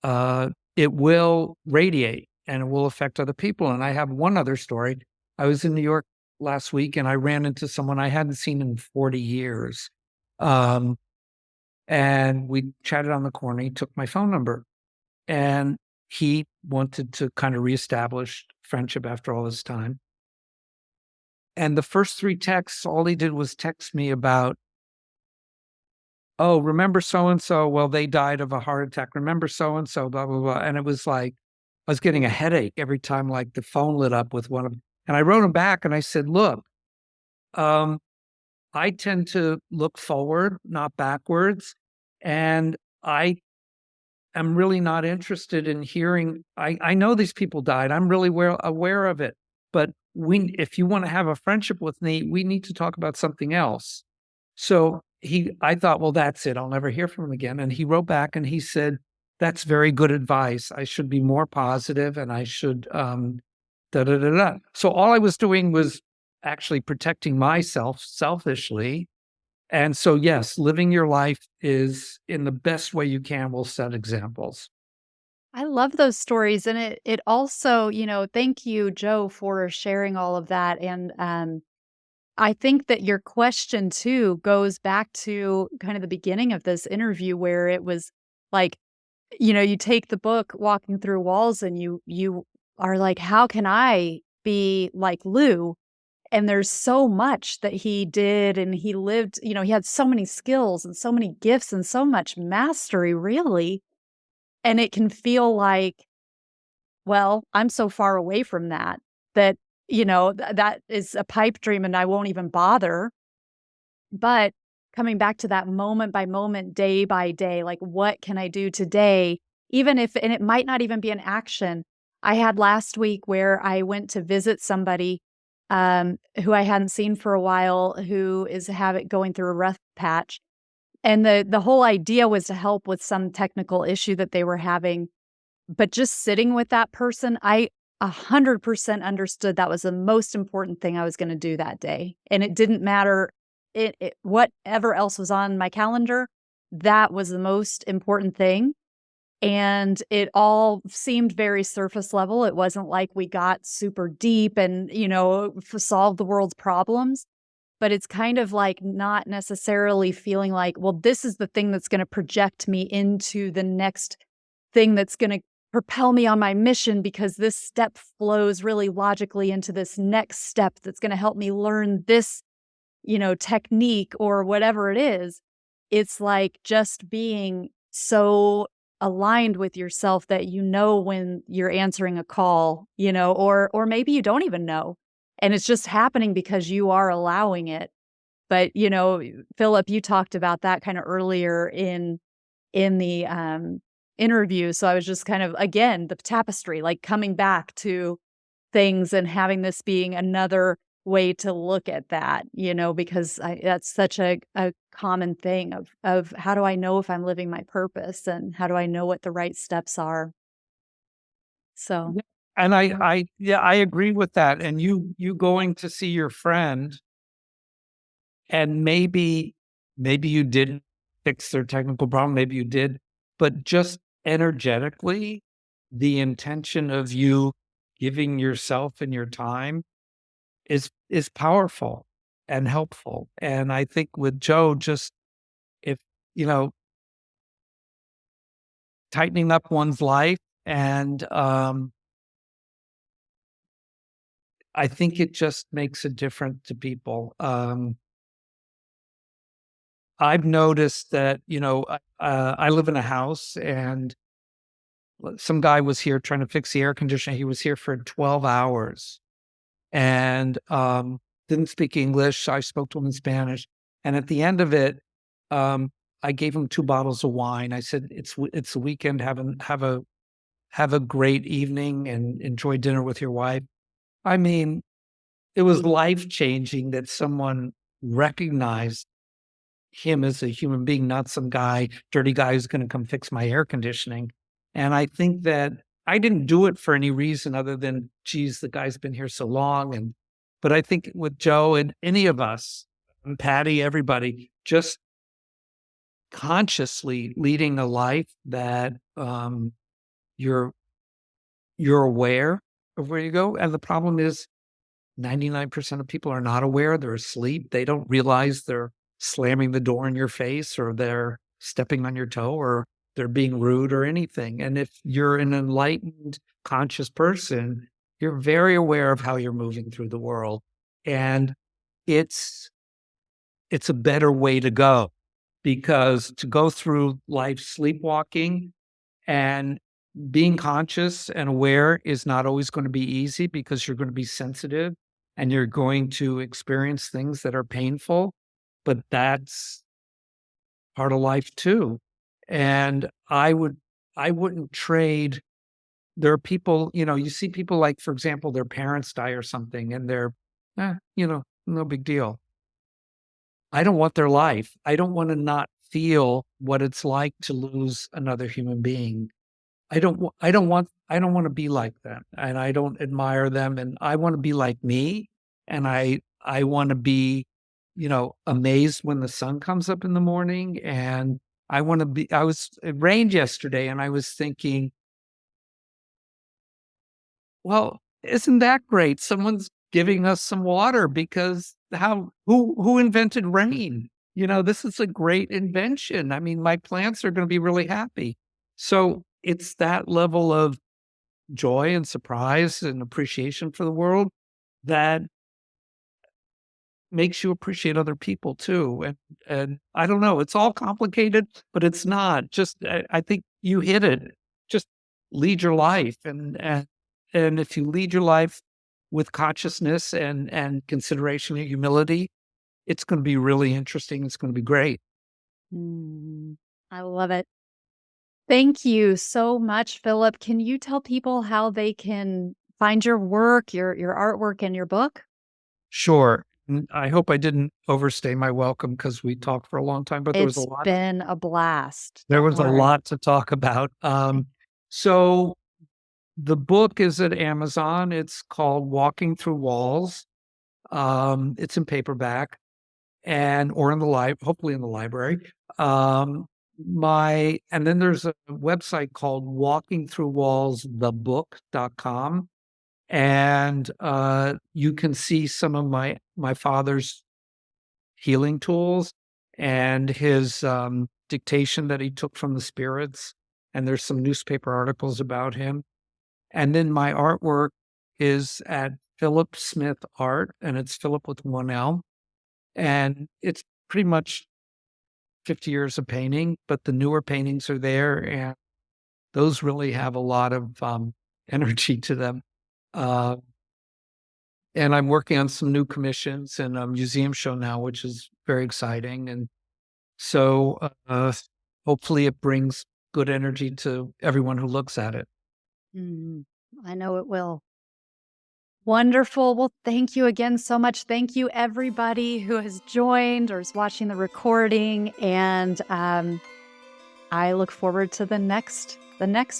S2: it will radiate and it will affect other people. And I have one other story. I was in New York last week, and I ran into someone I hadn't seen in 40 years. And we chatted on the corner. He took my phone number, and he wanted to kind of reestablish friendship after all this time. And the first 3 texts, all he did was text me about, "Oh, remember so-and-so? Well, they died of a heart attack. Remember so-and-so, blah, blah, blah." And it was like, I was getting a headache every time like the phone lit up with one of them. And I wrote him back and I said, "Look, I tend to look forward, not backwards. And I am really not interested in hearing, I know these people died. I'm really aware of it, but if you want to have a friendship with me, we need to talk about something else. So I thought, well, that's it. I'll never hear from him again. And he wrote back and he said, that's very good advice. I should be more positive and I should, da, da, da, da. So all I was doing was actually protecting myself selfishly. And so, yes, living your life is in the best way you can will set examples.
S1: I love those stories. And it also, thank you, Joe, for sharing all of that. And I think that your question too goes back to kind of the beginning of this interview where it was like, you take the book Walking Through Walls and you are like, how can I be like Lou? And there's so much that he did and he lived, he had so many skills and so many gifts and so much mastery, really. And it can feel like, well, I'm so far away from that, that, that is a pipe dream and I won't even bother. But coming back to that moment by moment, day by day, like, what can I do today? Even if, and it might not even be an action. I had last week where I went to visit somebody who I hadn't seen for a while, who is going through a rough patch. And the whole idea was to help with some technical issue that they were having. But just sitting with that person, I 100% understood that was the most important thing I was going to do that day. And it didn't matter whatever else was on my calendar, that was the most important thing. And it all seemed very surface level. It wasn't like we got super deep and, solved the world's problems. But it's kind of like not necessarily feeling like, well, this is the thing that's going to project me into the next thing that's going to propel me on my mission, because this step flows really logically into this next step that's going to help me learn this, technique or whatever it is. It's like just being so aligned with yourself that when you're answering a call, or maybe you don't even know. And it's just happening because you are allowing it. But, Philip, you talked about that kind of earlier in the interview. So I was just kind of, again, the tapestry, like coming back to things and having this being another way to look at that, because that's such a common thing of how do I know if I'm living my purpose and how do I know what the right steps are? So,
S2: And I agree with that. And you going to see your friend, and maybe you didn't fix their technical problem, maybe you did, but just energetically, the intention of you giving yourself and your time is powerful and helpful. And I think with Joe, just if tightening up one's life, and I think it just makes a difference to people. I've noticed that, I live in a house and some guy was here trying to fix the air conditioner. He was here for 12 hours and didn't speak English. I spoke to him in Spanish. And at the end of it, I gave him 2 bottles of wine. I said, it's the weekend. Have a great evening and enjoy dinner with your wife. I mean, it was life-changing that someone recognized him as a human being, not some dirty guy who's going to come fix my air conditioning. And I think that I didn't do it for any reason other than, geez, the guy's been here so long. But I think with Joe and any of us, and Patty, everybody, just consciously leading a life that you're aware of where you go. And the problem is 99% of people are not aware. They're asleep. They don't realize they're slamming the door in your face, or they're stepping on your toe, or they're being rude or anything. And if you're an enlightened, conscious person, you're very aware of how you're moving through the world. And it's a better way to go, because to go through life sleepwalking and being conscious and aware is not always going to be easy, because you're going to be sensitive and you're going to experience things that are painful, but that's part of life too. And I wouldn't trade there are people, you see people like, for example, their parents die or something, and they're, no big deal. I don't want their life. I don't want to not feel what it's like to lose another human being. I don't want to be like them, and I don't admire them, and I want to be like me, and I want to be, amazed when the sun comes up in the morning, and I was, it rained yesterday, and I was thinking, well, isn't that great? Someone's giving us some water, because who invented rain? This is a great invention. I mean, my plants are going to be really happy. So it's that level of joy and surprise and appreciation for the world that makes you appreciate other people too. And I don't know, it's all complicated, but it's not. Just I think you hit it. Just lead your life, and if you lead your life with consciousness and consideration and humility, it's going to be really interesting. It's going to be great.
S1: I love it. Thank you so much, Philip. Can you tell people how they can find your work, your artwork, and your book?
S2: Sure. I hope I didn't overstay my welcome, because we talked for a long time, but there was a lot.
S1: It's been a blast.
S2: There was a lot to talk about. So the book is at Amazon. It's called Walking Through Walls. It's in paperback or in the hopefully in the library. And then there's a website called walkingthroughwallsthebook.com. And you can see some of my father's healing tools and his dictation that he took from the spirits. And there's some newspaper articles about him. And then my artwork is at Philip Smith Art, and it's Philip with one L. And it's pretty much 50 years of painting, but the newer paintings are there, and those really have a lot of energy to them. And I'm working on some new commissions and a museum show now, which is very exciting. And so hopefully it brings good energy to everyone who looks at it.
S1: I know it will. Wonderful. Well, thank you again so much. Thank you, everybody who has joined or is watching the recording. And I look forward to the next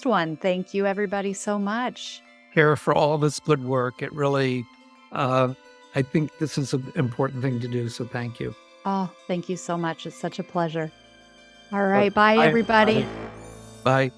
S1: one. Thank you, everybody, so much.
S2: Kara, for all this good work. It really, I think this is an important thing to do. So thank you.
S1: Oh, thank you so much. It's such a pleasure. All right. Bye, everybody.
S2: Bye.